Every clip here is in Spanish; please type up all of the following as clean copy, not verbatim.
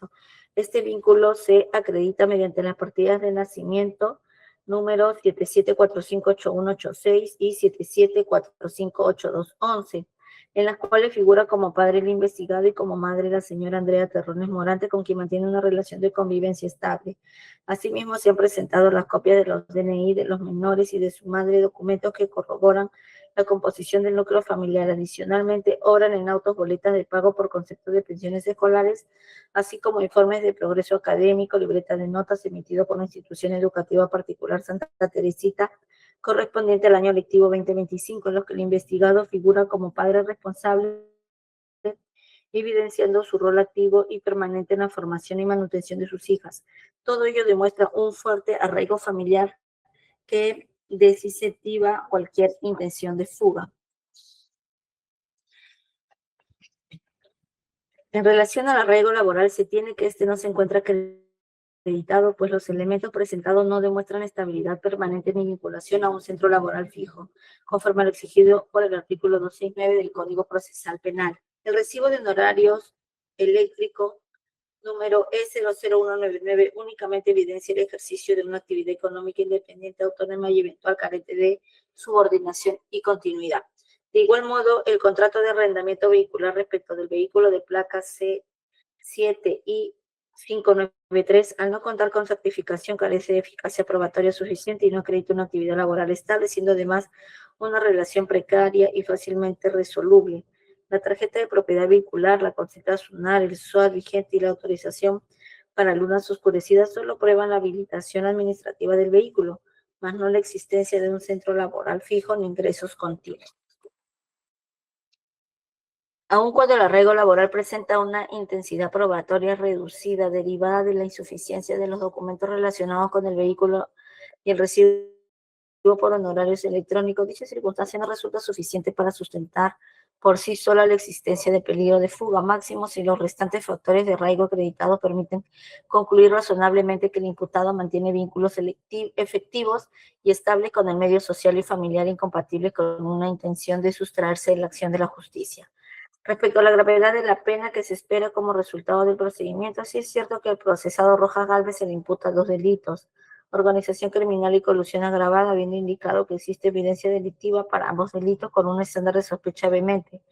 nacimiento. Este vínculo se acredita mediante las partidas de nacimiento número 77458186 y 77458211, en las cuales figura como padre el investigado y como madre la señora Andrea Terrones Morante, con quien mantiene una relación de convivencia estable. Asimismo, se han presentado las copias de los DNI de los menores y de su madre, documentos que corroboran la composición del núcleo familiar. Adicionalmente, obran en autos boletas de pago por concepto de pensiones escolares, así como informes de progreso académico, libreta de notas emitido por la institución educativa particular Santa Teresita, correspondiente al año lectivo 2025, en los que el investigado figura como padre responsable, evidenciando su rol activo y permanente en la formación y manutención de sus hijas. Todo ello demuestra un fuerte arraigo familiar que desincentiva cualquier intención de fuga. En relación al arraigo laboral, se tiene que este no se encuentra acreditado, pues los elementos presentados no demuestran estabilidad permanente ni vinculación a un centro laboral fijo, conforme a lo exigido por el artículo 269 del Código Procesal Penal. El recibo de honorarios eléctrico número E00199 únicamente evidencia el ejercicio de una actividad económica independiente, autónoma y eventual carente de subordinación y continuidad. De igual modo, el contrato de arrendamiento vehicular respecto del vehículo de placa C7 y 593, al no contar con certificación, carece de eficacia probatoria suficiente y no acredita una actividad laboral estable, siendo además una relación precaria y fácilmente resoluble. La tarjeta de propiedad vehicular, la consulta SUNAR, el SOAT vigente y la autorización para lunas oscurecidas solo prueban la habilitación administrativa del vehículo, más no la existencia de un centro laboral fijo ni ingresos continuos. Aun cuando el arraigo laboral presenta una intensidad probatoria reducida derivada de la insuficiencia de los documentos relacionados con el vehículo y el recibo por honorarios electrónicos, dicha circunstancia no resulta suficiente para sustentar por sí sola la existencia de peligro de fuga, máximo si los restantes factores de arraigo acreditados permiten concluir razonablemente que el imputado mantiene vínculos efectivos y estables con el medio social y familiar incompatibles con una intención de sustraerse de la acción de la justicia. Respecto a la gravedad de la pena que se espera como resultado del procedimiento, sí es cierto que al procesado Rojas Gálvez se le imputa 2 delitos: organización criminal y colusión agravada, habiendo indicado que existe evidencia delictiva para ambos delitos con un estándar de sospecha vehemente,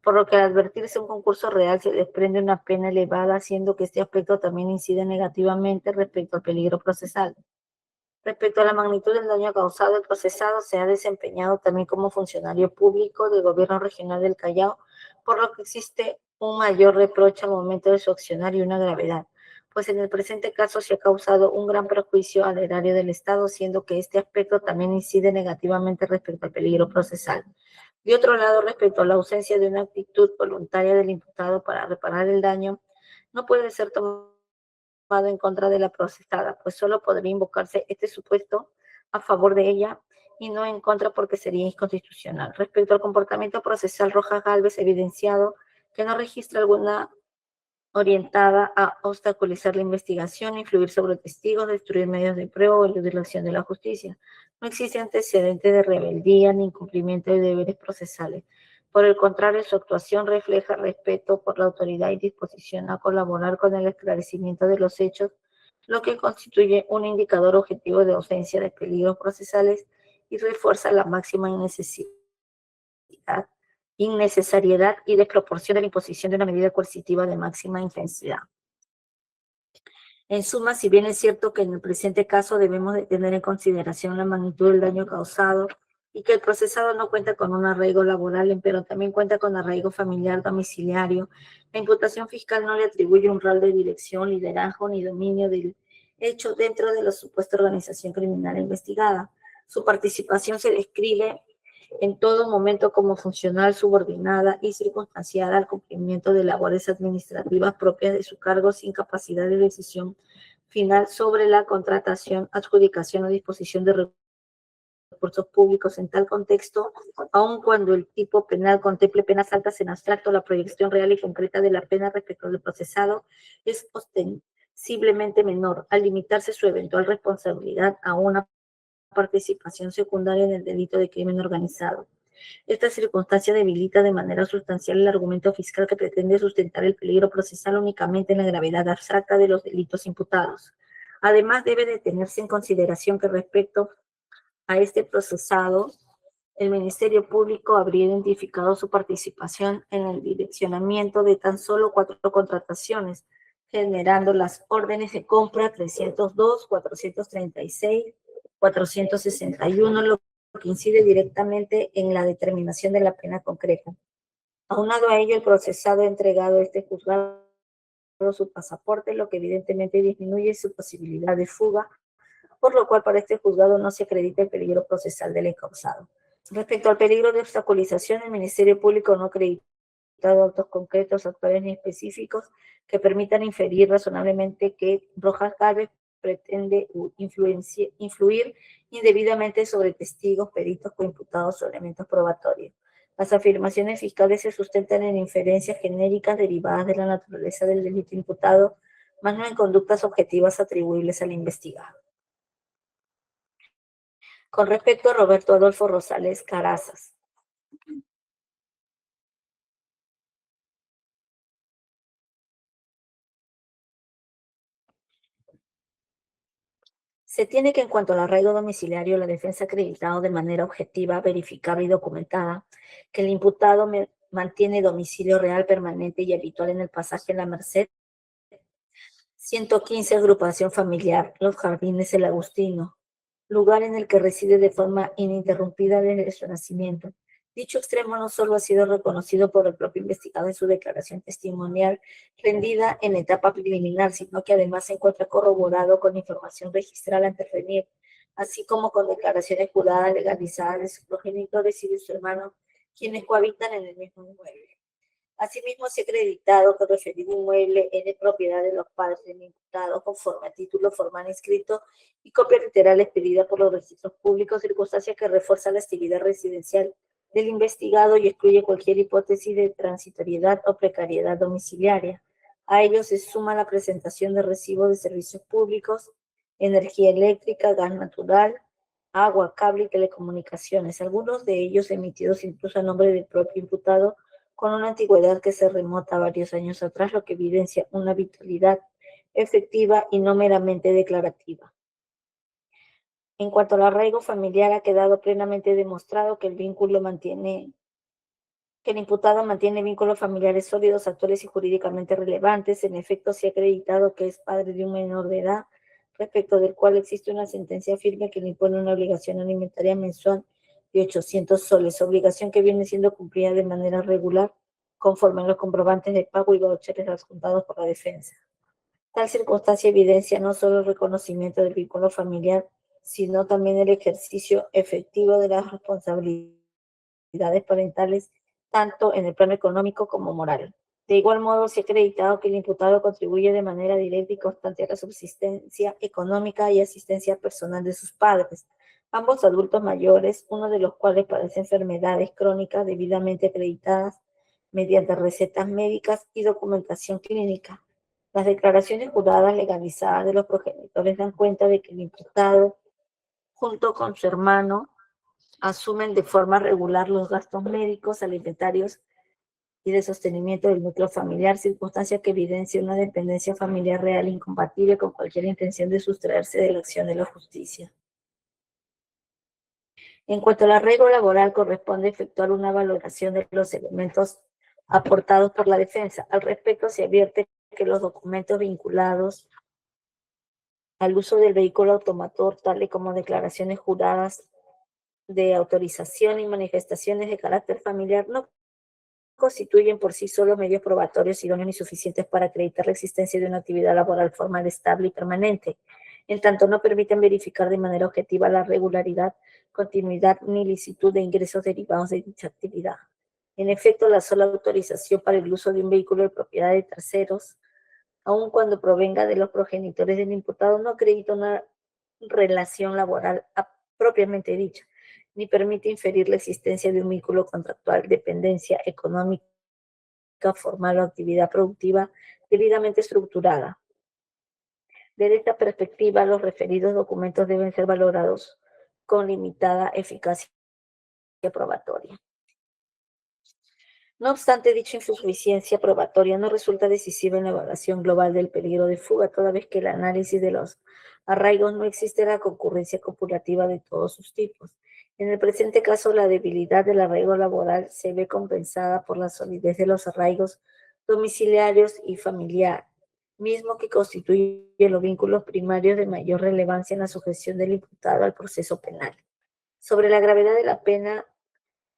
por lo que al advertirse un concurso real se desprende una pena elevada, haciendo que este aspecto también incide negativamente respecto al peligro procesal. Respecto a la magnitud del daño causado, el procesado se ha desempeñado también como funcionario público del Gobierno Regional del Callao, por lo que existe un mayor reproche al momento de su accionar y una gravedad, pues en el presente caso se ha causado un gran perjuicio al erario del Estado, siendo que este aspecto también incide negativamente respecto al peligro procesal. De otro lado, respecto a la ausencia de una actitud voluntaria del imputado para reparar el daño, no puede ser tomado en contra de la procesada, pues solo podría invocarse este supuesto a favor de ella y no en contra, porque sería inconstitucional. Respecto al comportamiento procesal, Rojas Gálvez ha evidenciado que no registra alguna orientada a obstaculizar la investigación, influir sobre testigos, destruir medios de prueba o eludir la acción de la justicia. No existe antecedente de rebeldía ni incumplimiento de deberes procesales. Por el contrario, su actuación refleja respeto por la autoridad y disposición a colaborar con el esclarecimiento de los hechos, lo que constituye un indicador objetivo de ausencia de peligros procesales y refuerza la máxima innecesariedad y desproporción de la imposición de una medida coercitiva de máxima intensidad. En suma, si bien es cierto que en el presente caso debemos de tener en consideración la magnitud del daño causado y que el procesado no cuenta con un arraigo laboral, pero también cuenta con arraigo familiar domiciliario, la imputación fiscal no le atribuye un rol de dirección, liderazgo ni dominio del hecho dentro de la supuesta organización criminal investigada. Su participación se describe en todo momento como funcional, subordinada y circunstanciada al cumplimiento de labores administrativas propias de su cargo, sin capacidad de decisión final sobre la contratación, adjudicación o disposición de recursos públicos. En tal contexto, aun cuando el tipo penal contemple penas altas en abstracto, la proyección real y concreta de la pena respecto del procesado es ostensiblemente menor, al limitarse su eventual responsabilidad a una participación secundaria en el delito de crimen organizado. Esta circunstancia debilita de manera sustancial el argumento fiscal que pretende sustentar el peligro procesal únicamente en la gravedad abstracta de los delitos imputados. Además, debe de tenerse en consideración que respecto a este procesado, el Ministerio Público habría identificado su participación en el direccionamiento de tan solo 4 contrataciones, generando las órdenes de compra 302, 436, 461, lo que incide directamente en la determinación de la pena concreta. Aunado a ello, el procesado ha entregado a este juzgado su pasaporte, lo que evidentemente disminuye su posibilidad de fuga, por lo cual para este juzgado no se acredita el peligro procesal del encausado. Respecto al peligro de obstaculización, el Ministerio Público no ha acreditado autos concretos, actuales ni específicos que permitan inferir razonablemente que Rojas Gálvez pretende influir indebidamente sobre testigos, peritos, coimputados o elementos probatorios. Las afirmaciones fiscales se sustentan en inferencias genéricas derivadas de la naturaleza del delito imputado, más no en conductas objetivas atribuibles al investigado. Con respecto a Roberto Adolfo Rosales Carazas, se tiene que en cuanto al arraigo domiciliario, la defensa ha acreditado de manera objetiva, verificable y documentada que el imputado mantiene domicilio real, permanente y habitual en el pasaje La Merced, 115, agrupación familiar, Los Jardines El Agustino, lugar en el que reside de forma ininterrumpida desde su nacimiento. Dicho extremo no solo ha sido reconocido por el propio investigado en su declaración testimonial rendida en etapa preliminar, sino que además se encuentra corroborado con información registral ante intervenir, así como con declaraciones juradas legalizadas de sus progenitores y de su hermano, quienes cohabitan en el mismo inmueble. Asimismo, se ha acreditado que el referido inmueble es de propiedad de los padres del imputado conforme a título formal inscrito y copia literal expedida por los registros públicos, circunstancia que refuerza la actividad residencial del investigado y excluye cualquier hipótesis de transitoriedad o precariedad domiciliaria. A ello se suma la presentación de recibos de servicios públicos, energía eléctrica, gas natural, agua, cable y telecomunicaciones, algunos de ellos emitidos incluso a nombre del propio imputado, con una antigüedad que se remota a varios años atrás, lo que evidencia una vitalidad efectiva y no meramente declarativa. En cuanto al arraigo familiar, ha quedado plenamente demostrado que el imputado mantiene vínculos familiares sólidos, actuales y jurídicamente relevantes. En efecto, se ha acreditado que es padre de un menor de edad, respecto del cual existe una sentencia firme que le impone una obligación alimentaria mensual de 800 soles, obligación que viene siendo cumplida de manera regular conforme a los comprobantes de pago y vouchers adjuntados por la defensa. Tal circunstancia evidencia no solo el reconocimiento del vínculo familiar, sino también el ejercicio efectivo de las responsabilidades parentales, tanto en el plano económico como moral. De igual modo, se ha acreditado que el imputado contribuye de manera directa y constante a la subsistencia económica y asistencia personal de sus padres, ambos adultos mayores, uno de los cuales padece enfermedades crónicas debidamente acreditadas mediante recetas médicas y documentación clínica. Las declaraciones juradas legalizadas de los progenitores dan cuenta de que el imputado, junto con su hermano, asumen de forma regular los gastos médicos, alimentarios y de sostenimiento del núcleo familiar, circunstancia que evidencia una dependencia familiar real incompatible con cualquier intención de sustraerse de la acción de la justicia. En cuanto al arraigo laboral, corresponde efectuar una valoración de los elementos aportados por la defensa. Al respecto, se advierte que los documentos vinculados al uso del vehículo automotor, tales como declaraciones juradas de autorización y manifestaciones de carácter familiar, no constituyen por sí solos medios probatorios idóneos y suficientes para acreditar la existencia de una actividad laboral formal, estable y permanente. En tanto, no permiten verificar de manera objetiva la regularidad, continuidad ni licitud de ingresos derivados de dicha actividad. En efecto, la sola autorización para el uso de un vehículo de propiedad de terceros, aun cuando provenga de los progenitores del imputado, no acredita una relación laboral propiamente dicha, ni permite inferir la existencia de un vínculo contractual, dependencia económica, formal o actividad productiva debidamente estructurada. Desde esta perspectiva, los referidos documentos deben ser valorados con limitada eficacia probatoria. No obstante, dicha insuficiencia probatoria no resulta decisiva en la evaluación global del peligro de fuga, toda vez que el análisis de los arraigos no existe la concurrencia copulativa de todos sus tipos. En el presente caso, la debilidad del arraigo laboral se ve compensada por la solidez de los arraigos domiciliarios y familiar, mismo que constituye los vínculos primarios de mayor relevancia en la sujeción del imputado al proceso penal. Sobre la gravedad de la pena,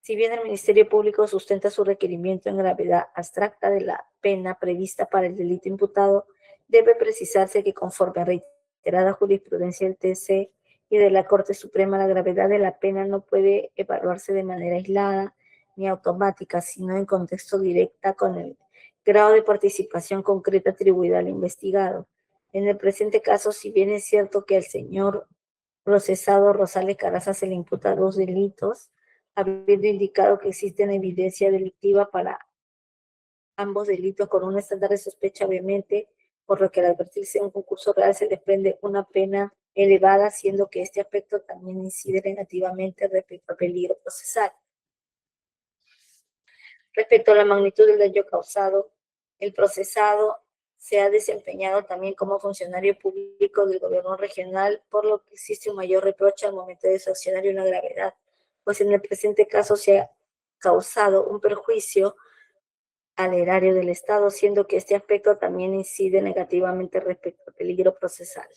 si bien el Ministerio Público sustenta su requerimiento en gravedad abstracta de la pena prevista para el delito imputado, debe precisarse que conforme a reiterada jurisprudencia del TC y de la Corte Suprema, la gravedad de la pena no puede evaluarse de manera aislada ni automática, sino en contexto directa con el grado de participación concreta atribuida al investigado. En el presente caso, si bien es cierto que al señor procesado Rosales Caraza se le imputa 2 delitos, habiendo indicado que existe una evidencia delictiva para ambos delitos con un estándar de sospecha vehemente, por lo que al advertirse en un concurso real se desprende una pena elevada, siendo que este aspecto también incide negativamente respecto al peligro procesal. Respecto a la magnitud del daño causado, el procesado se ha desempeñado también como funcionario público del gobierno regional, por lo que existe un mayor reproche al momento de sancionar y una gravedad, pues en el presente caso se ha causado un perjuicio al erario del Estado, siendo que este aspecto también incide negativamente respecto al peligro procesal.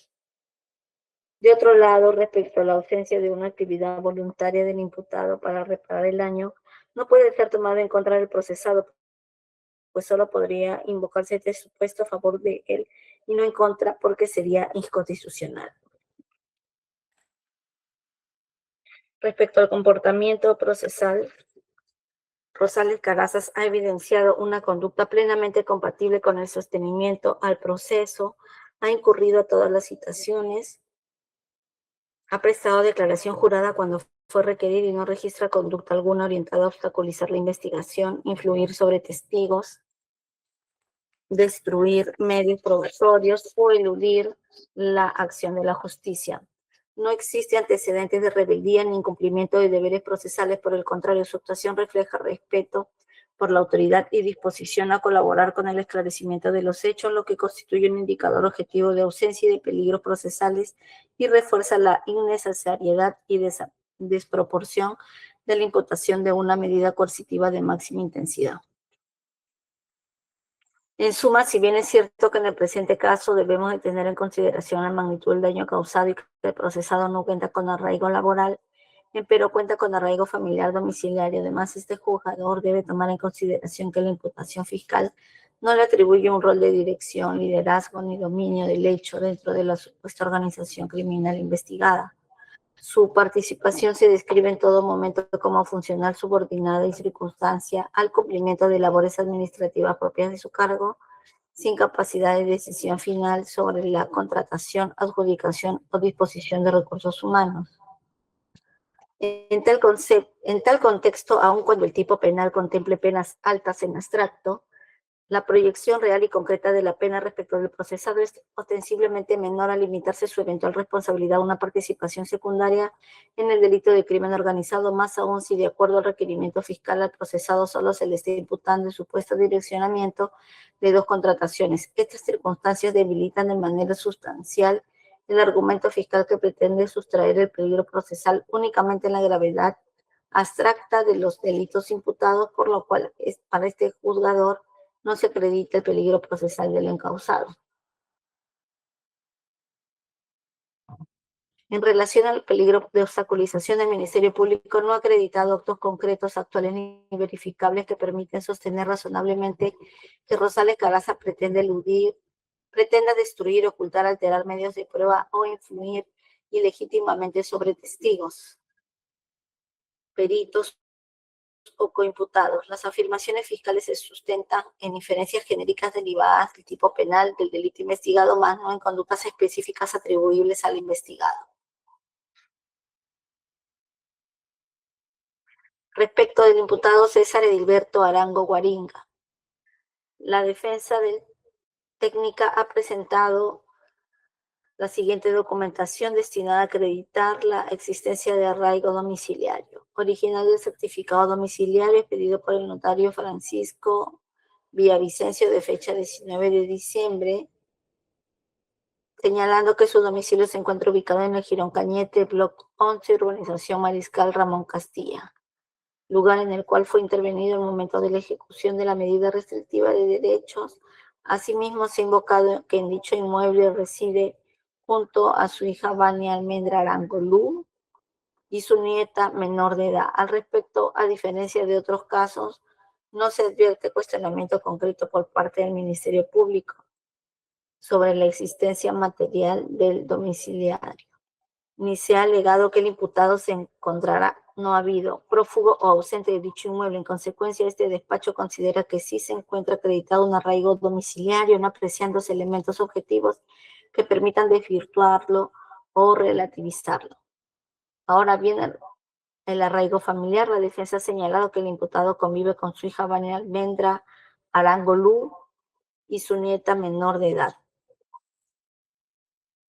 De otro lado, respecto a la ausencia de una actividad voluntaria del imputado para reparar el daño, no puede ser tomado en contra del procesado, pues solo podría invocarse este supuesto a favor de él y no en contra, porque sería inconstitucional. Respecto al comportamiento procesal, Rosales Caraza ha evidenciado una conducta plenamente compatible con el sostenimiento al proceso, ha incurrido a todas las citaciones, ha prestado declaración jurada cuando fue requerido y no registra conducta alguna orientada a obstaculizar la investigación, influir sobre testigos, destruir medios probatorios o eludir la acción de la justicia. No existe antecedentes de rebeldía ni incumplimiento de deberes procesales, por el contrario, su actuación refleja respeto por la autoridad y disposición a colaborar con el esclarecimiento de los hechos, lo que constituye un indicador objetivo de ausencia y de peligros procesales y refuerza la innecesariedad y desproporción de la imputación de una medida coercitiva de máxima intensidad. En suma, si bien es cierto que en el presente caso debemos de tener en consideración la magnitud del daño causado y que el procesado no cuenta con arraigo laboral, pero cuenta con arraigo familiar domiciliario. Además, este juzgador debe tomar en consideración que la imputación fiscal no le atribuye un rol de dirección, liderazgo ni dominio del hecho dentro de la supuesta organización criminal investigada. Su participación se describe en todo momento como funcional subordinada y circunstancia al cumplimiento de labores administrativas propias de su cargo, sin capacidad de decisión final sobre la contratación, adjudicación o disposición de recursos humanos. En tal contexto, aun cuando el tipo penal contemple penas altas en abstracto, la proyección real y concreta de la pena respecto del procesado es ostensiblemente menor al limitarse su eventual responsabilidad a una participación secundaria en el delito de crimen organizado, más aún si de acuerdo al requerimiento fiscal al procesado solo se le esté imputando el supuesto direccionamiento de 2 contrataciones. Estas circunstancias debilitan de manera sustancial el argumento fiscal, que pretende sustraer el peligro procesal únicamente en la gravedad abstracta de los delitos imputados, por lo cual para este juzgador no se acredita el peligro procesal del encausado. En relación al peligro de obstaculización, el Ministerio Público no ha acreditado actos concretos, actuales ni verificables que permiten sostener razonablemente que Rosales Caraza pretenda destruir, ocultar, alterar medios de prueba o influir ilegítimamente sobre testigos, peritos o coimputados. Las afirmaciones fiscales se sustentan en inferencias genéricas derivadas del tipo penal del delito investigado, más no en conductas específicas atribuibles al investigado. Respecto del imputado César Edilberto Arango Guaringa, la defensa técnica ha presentado la siguiente documentación destinada a acreditar la existencia de arraigo domiciliario. original del certificado domiciliario expedido por el notario Francisco Villavicencio de fecha 19 de diciembre, señalando que su domicilio se encuentra ubicado en el Jirón Cañete, Bloc 11, Urbanización Mariscal Ramón Castilla, lugar en el cual fue intervenido en el momento de la ejecución de la medida restrictiva de derechos. Asimismo, se ha invocado que en dicho inmueble reside junto a su hija Vania Almendra Arangolú y su nieta menor de edad. Al respecto, a diferencia de otros casos, no se advierte cuestionamiento concreto por parte del Ministerio Público sobre la existencia material del domiciliario, ni se ha alegado que el imputado se encontrará no habido, prófugo o ausente de dicho inmueble. En consecuencia, este despacho considera que sí se encuentra acreditado un arraigo domiciliario, no apreciándose elementos objetivos que permitan desvirtuarlo o relativizarlo. Ahora bien, el arraigo familiar, la defensa ha señalado que el imputado convive con su hija Vania Almendra Arangolú y su nieta menor de edad,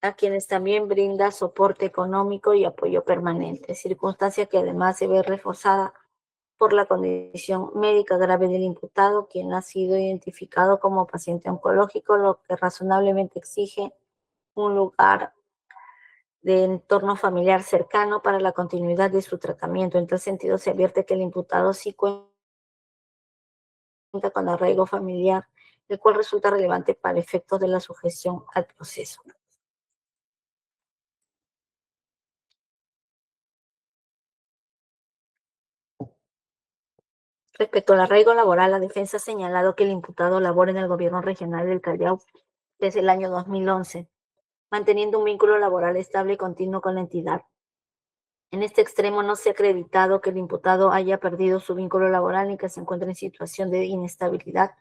a quienes también brinda soporte económico y apoyo permanente, circunstancia que además se ve reforzada por la condición médica grave del imputado, quien ha sido identificado como paciente oncológico, lo que razonablemente exige un lugar de entorno familiar cercano para la continuidad de su tratamiento. En tal sentido, se advierte que el imputado sí cuenta con arraigo familiar, el cual resulta relevante para efectos de la sujeción al proceso. Respecto al arraigo laboral, la defensa ha señalado que el imputado labora en el gobierno regional del Callao desde el año 2011, manteniendo un vínculo laboral estable y continuo con la entidad. En este extremo no se ha acreditado que el imputado haya perdido su vínculo laboral ni que se encuentre en situación de inestabilidad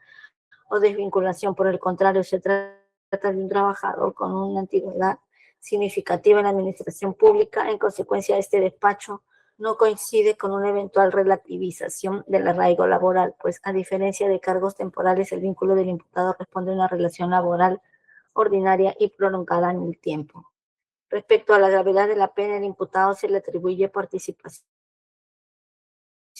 o desvinculación. Por el contrario, se trata de un trabajador con una antigüedad significativa en la administración pública. En consecuencia, este despacho no coincide con una eventual relativización del arraigo laboral, pues a diferencia de cargos temporales, el vínculo del imputado responde a una relación laboral ordinaria y prolongada en el tiempo. Respecto a la gravedad de la pena, el imputado se le atribuye participación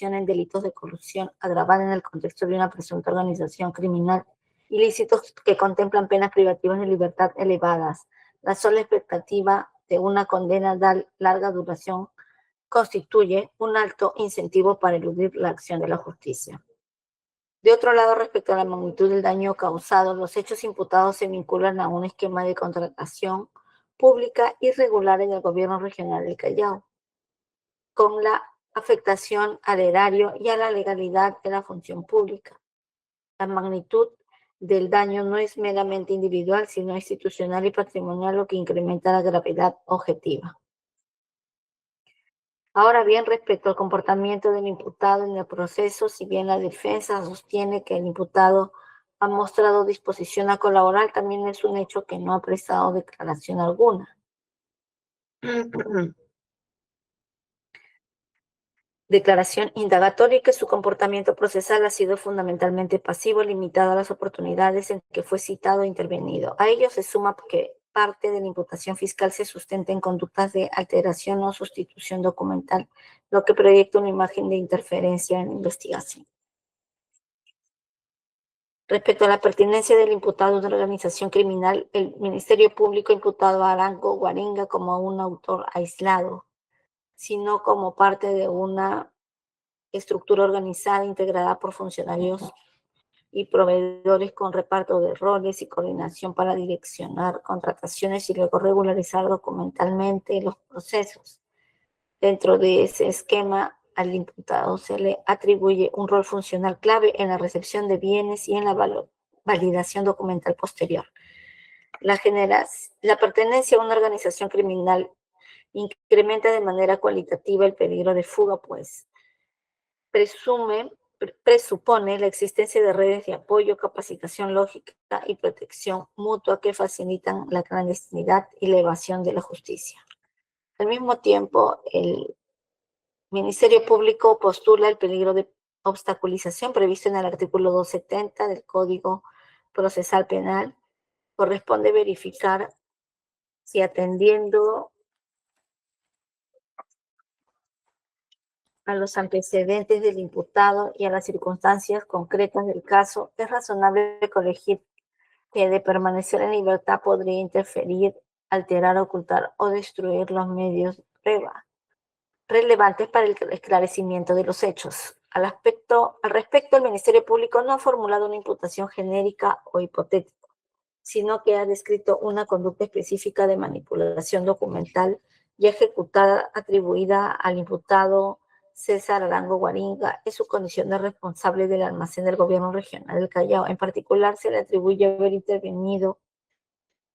en delitos de corrupción agravada en el contexto de una presunta organización criminal, ilícitos que contemplan penas privativas de libertad elevadas. La sola expectativa de una condena de larga duración constituye un alto incentivo para eludir la acción de la justicia. De otro lado, respecto a la magnitud del daño causado, los hechos imputados se vinculan a un esquema de contratación pública irregular en el gobierno regional del Callao, con la afectación al erario y a la legalidad de la función pública. La magnitud del daño no es meramente individual, sino institucional y patrimonial, lo que incrementa la gravedad objetiva. Ahora bien, respecto al comportamiento del imputado en el proceso, si bien la defensa sostiene que el imputado ha mostrado disposición a colaborar, también es un hecho que no ha prestado declaración alguna. Declaración indagatoria y que su comportamiento procesal ha sido fundamentalmente pasivo, limitado a las oportunidades en que fue citado e intervenido. A ello se suma que parte de la imputación fiscal se sustenta en conductas de alteración o sustitución documental, lo que proyecta una imagen de interferencia en la investigación. Respecto a la pertinencia del imputado de una organización criminal, el Ministerio Público ha imputado a Arango Guaringa como un autor aislado, sino como parte de una estructura organizada integrada por funcionarios y proveedores con reparto de roles y coordinación para direccionar contrataciones y luego regularizar documentalmente los procesos. Dentro de ese esquema, al imputado se le atribuye un rol funcional clave en la recepción de bienes y en la validación documental posterior. La pertenencia a una organización criminal incrementa de manera cualitativa el peligro de fuga, pues presupone la existencia de redes de apoyo, capacitación lógica y protección mutua que facilitan la clandestinidad y la evasión de la justicia. Al mismo tiempo, el Ministerio Público postula el peligro de obstaculización previsto en el artículo 270 del Código Procesal Penal. Corresponde verificar si atendiendo a los antecedentes del imputado y a las circunstancias concretas del caso, es razonable colegir que de permanecer en libertad podría interferir, alterar, ocultar o destruir los medios de prueba relevantes para el esclarecimiento de los hechos. Al respecto, el Ministerio Público no ha formulado una imputación genérica o hipotética, sino que ha descrito una conducta específica de manipulación documental ya ejecutada, atribuida al imputado César Arango Guaringa en su condición de responsable del almacén del gobierno regional del Callao. En particular, se le atribuye haber intervenido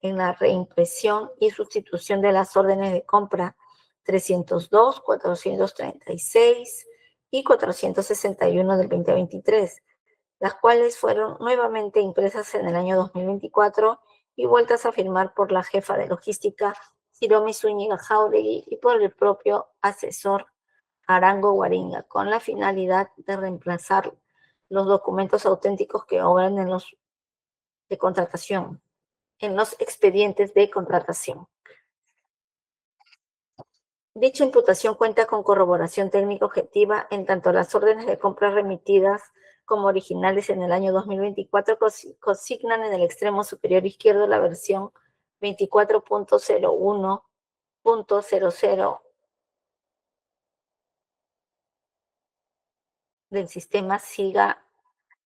en la reimpresión y sustitución de las órdenes de compra 302, 436 y 461 del 2023, las cuales fueron nuevamente impresas en el año 2024 y vueltas a firmar por la jefa de logística Hiromi Zúñiga Jáuregui y por el propio asesor Arango Guaringa, con la finalidad de reemplazar los documentos auténticos que obran en los de contratación, en los expedientes de contratación. Dicha imputación cuenta con corroboración técnica objetiva en tanto las órdenes de compra remitidas como originales en el año 2024 consignan en el extremo superior izquierdo la versión 24.01.00 del sistema SIGA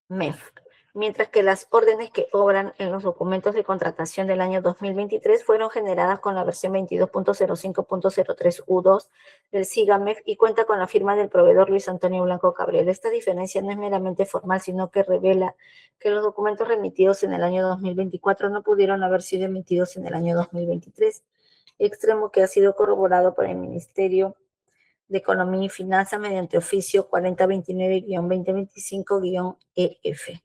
MEF, mientras que las órdenes que obran en los documentos de contratación del año 2023 fueron generadas con la versión 22.05.03U2 del SIGA MEF y cuenta con la firma del proveedor Luis Antonio Blanco Cabrera. Esta diferencia no es meramente formal, sino que revela que los documentos remitidos en el año 2024 no pudieron haber sido emitidos en el año 2023, extremo que ha sido corroborado por el Ministerio de Economía y Finanzas mediante oficio 4029-2025-EF.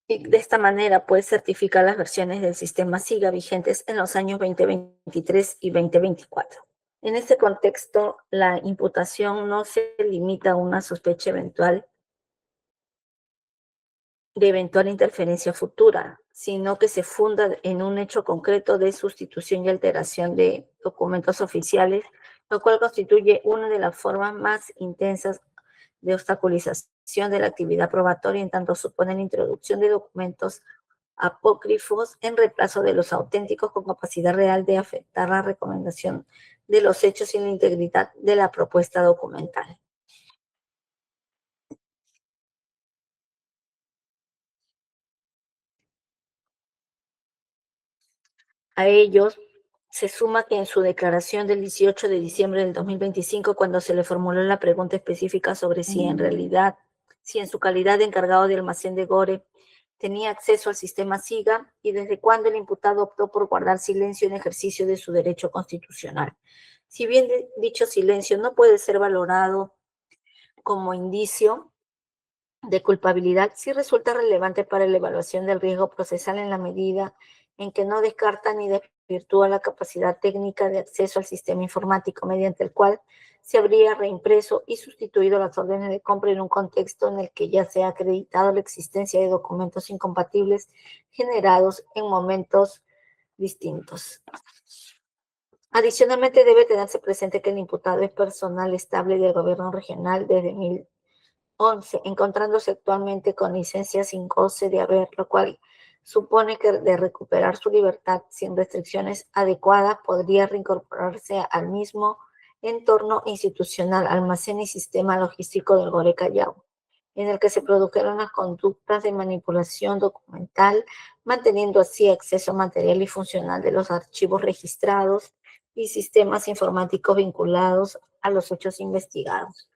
Y de esta manera puede certificar las versiones del sistema SIGA vigentes en los años 2023 y 2024. En este contexto, la imputación no se limita a una sospecha eventual de eventual interferencia futura, sino que se funda en un hecho concreto de sustitución y alteración de documentos oficiales, lo cual constituye una de las formas más intensas de obstaculización de la actividad probatoria, en tanto supone la introducción de documentos apócrifos en reemplazo de los auténticos con capacidad real de afectar la recomendación de los hechos y la integridad de la propuesta documental. A ellos se suma que en su declaración del 18 de diciembre del 2025, cuando se le formuló la pregunta específica sobre si en su calidad de encargado de almacén de Gore, tenía acceso al sistema SIGA y desde cuándo el imputado optó por guardar silencio en ejercicio de su derecho constitucional. Si bien dicho silencio no puede ser valorado como indicio de culpabilidad, sí resulta relevante para la evaluación del riesgo procesal en la medida en que no descarta ni desvirtúa la capacidad técnica de acceso al sistema informático mediante el cual se habría reimpreso y sustituido las órdenes de compra en un contexto en el que ya se ha acreditado la existencia de documentos incompatibles generados en momentos distintos. Adicionalmente, debe tenerse presente que el imputado es personal estable del gobierno regional desde 2011, encontrándose actualmente con licencia sin goce de haber, lo cual supone que de recuperar su libertad sin restricciones adecuadas podría reincorporarse al mismo entorno institucional, almacén y sistema logístico del Gore Callao, en el que se produjeron las conductas de manipulación documental, manteniendo así acceso material y funcional de los archivos registrados y sistemas informáticos vinculados a los hechos investigados.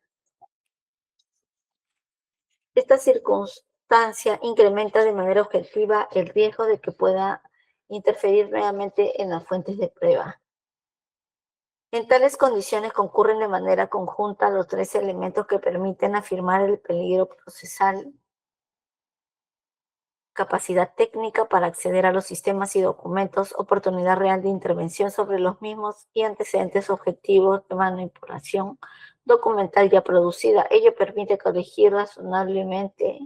Esta circunstancia incrementa de manera objetiva el riesgo de que pueda interferir nuevamente en las fuentes de prueba. En tales condiciones concurren de manera conjunta los tres elementos que permiten afirmar el peligro procesal: capacidad técnica para acceder a los sistemas y documentos, oportunidad real de intervención sobre los mismos y antecedentes objetivos de manipulación documental ya producida. Ello permite corregir razonablemente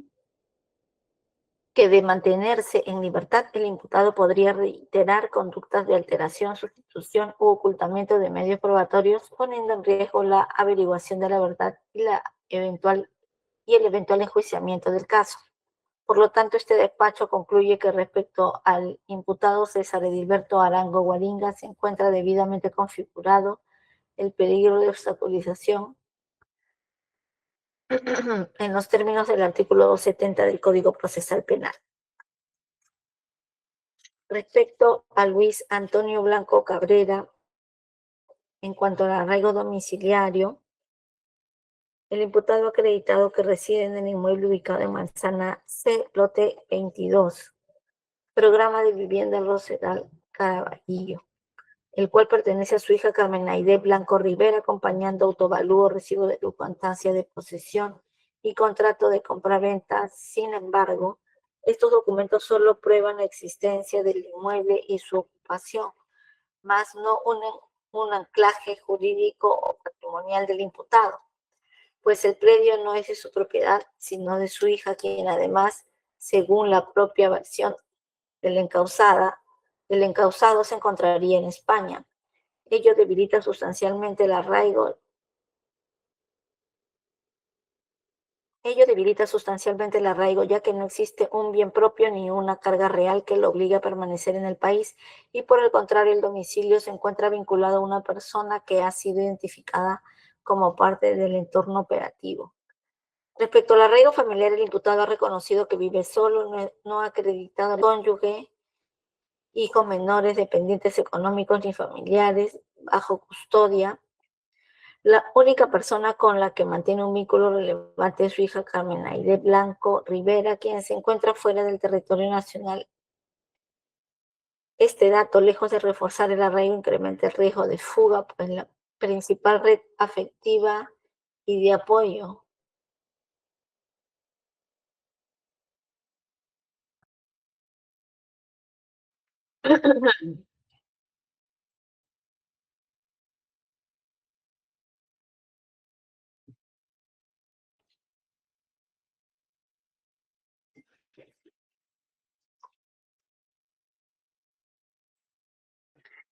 que de mantenerse en libertad, el imputado podría reiterar conductas de alteración, sustitución u ocultamiento de medios probatorios, poniendo en riesgo la averiguación de la verdad y el eventual enjuiciamiento del caso. Por lo tanto, este despacho concluye que respecto al imputado César Edilberto Arango Guaringa se encuentra debidamente configurado el peligro de obstaculización en los términos del artículo 270 del Código Procesal Penal. Respecto a Luis Antonio Blanco Cabrera, en cuanto al arraigo domiciliario, el imputado ha acreditado que reside en el inmueble ubicado en Manzana C, lote 22, programa de vivienda Rosedal Caraballo, el cual pertenece a su hija Carmen Aide Blanco Rivera, acompañando autovalúo, recibo de luz, constancia de posesión y contrato de compraventa. Sin embargo, estos documentos solo prueban la existencia del inmueble y su ocupación, más no un anclaje jurídico o patrimonial del imputado, pues el predio no es de su propiedad, sino de su hija, quien además, según la propia versión del encausado se encontraría en España. Ello debilita sustancialmente el arraigo. Ya que no existe un bien propio ni una carga real que lo obligue a permanecer en el país, y por el contrario, el domicilio se encuentra vinculado a una persona que ha sido identificada como parte del entorno operativo. Respecto al arraigo familiar, el imputado ha reconocido que vive solo, no ha acreditado cónyuge, hijos menores, dependientes económicos ni familiares bajo custodia. La única persona con la que mantiene un vínculo relevante es su hija Carmen Aide Blanco Rivera, quien se encuentra fuera del territorio nacional. Este dato, lejos de reforzar el arraigo, incrementa el riesgo de fuga, pues la principal red afectiva y de apoyo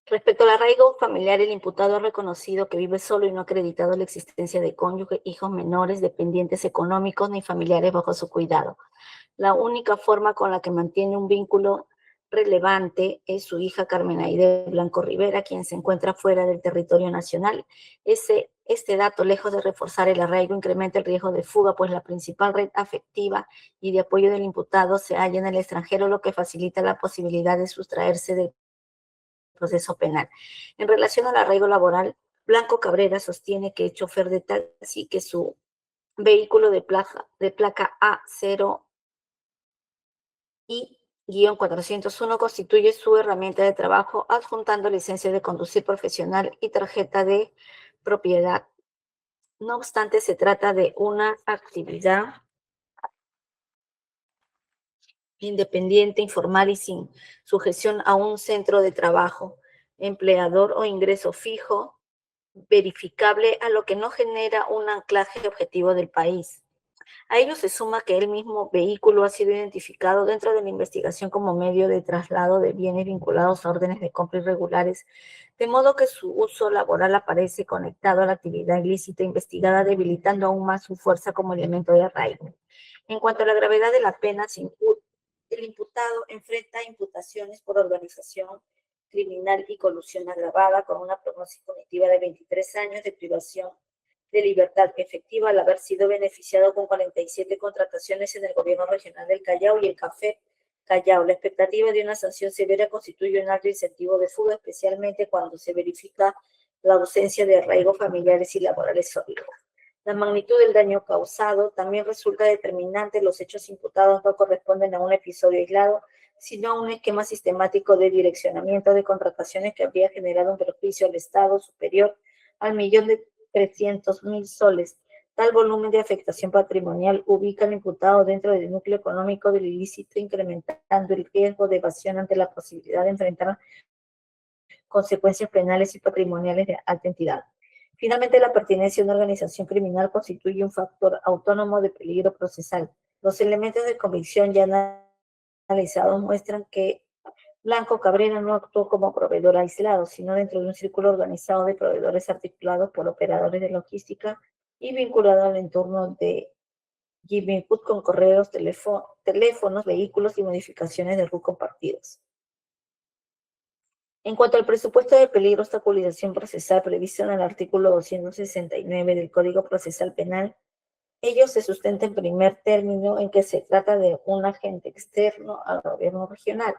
Respecto al arraigo familiar, el imputado ha reconocido que vive solo y no ha acreditado la existencia de cónyuge, hijos menores, dependientes económicos ni familiares bajo su cuidado. La única forma con la que mantiene un vínculo relevante es su hija Carmen Aide Blanco Rivera, quien se encuentra fuera del territorio nacional. Este dato, lejos de reforzar el arraigo, incrementa el riesgo de fuga, pues la principal red afectiva y de apoyo del imputado se halla en el extranjero, lo que facilita la posibilidad de sustraerse del proceso penal. En relación al arraigo laboral, Blanco Cabrera sostiene que es chofer de taxi, que su vehículo de placa A0 y -401 constituye su herramienta de trabajo, adjuntando licencia de conducir profesional y tarjeta de propiedad. No obstante, se trata de una actividad independiente, informal y sin sujeción a un centro de trabajo, empleador o ingreso fijo, verificable, a lo que no genera un anclaje objetivo del país. A ello se suma que el mismo vehículo ha sido identificado dentro de la investigación como medio de traslado de bienes vinculados a órdenes de compra irregulares, de modo que su uso laboral aparece conectado a la actividad ilícita investigada, debilitando aún más su fuerza como elemento de arraigo. En cuanto a la gravedad de la pena, el imputado enfrenta imputaciones por organización criminal y colusión agravada, con una prognosis punitiva de 23 años de privación de libertad efectiva, al haber sido beneficiado con 47 contrataciones en el gobierno regional del Callao y el Café Callao. La expectativa de una sanción severa constituye un alto incentivo de fuga, especialmente cuando se verifica la ausencia de arraigos familiares y laborales sólidos. La magnitud del daño causado también resulta determinante. Los hechos imputados no corresponden a un episodio aislado, sino a un esquema sistemático de direccionamiento de contrataciones que habría generado un perjuicio al Estado superior al 1.300.000 soles. Tal volumen de afectación patrimonial ubica al imputado dentro del núcleo económico del ilícito, incrementando el riesgo de evasión ante la posibilidad de enfrentar consecuencias penales y patrimoniales de alta entidad. Finalmente, la pertenencia a una organización criminal constituye un factor autónomo de peligro procesal. Los elementos de convicción ya analizados muestran que Blanco Cabrera no actuó como proveedor aislado, sino dentro de un círculo organizado de proveedores articulados por operadores de logística y vinculado al entorno de Jimmy Wood con correos, teléfonos, vehículos y modificaciones de RUT compartidos. En cuanto al presupuesto de peligro de obstaculización procesal previsto en el artículo 269 del Código Procesal Penal, ello se sustenta en primer término en que se trata de un agente externo al gobierno regional,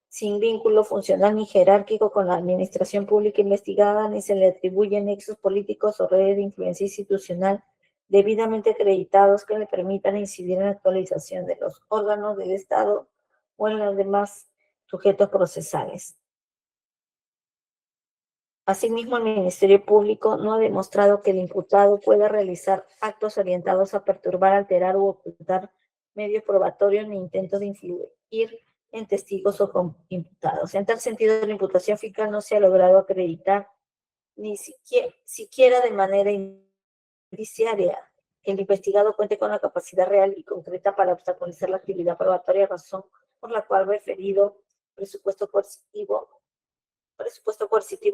sin vínculo funcional ni jerárquico con la administración pública investigada, ni se le atribuyen nexos políticos o redes de influencia institucional debidamente acreditados que le permitan incidir en la actualización de los órganos del Estado o en los demás sujetos procesales. Asimismo, el Ministerio Público no ha demostrado que el imputado pueda realizar actos orientados a perturbar, alterar u ocultar medios probatorios ni intentos de influir en testigos o imputados. En tal sentido, la imputación fiscal no se ha logrado acreditar ni siquiera de manera indiciaria que el investigado cuente con la capacidad real y concreta para obstaculizar la actividad probatoria, razón por la cual referido presupuesto coercitivo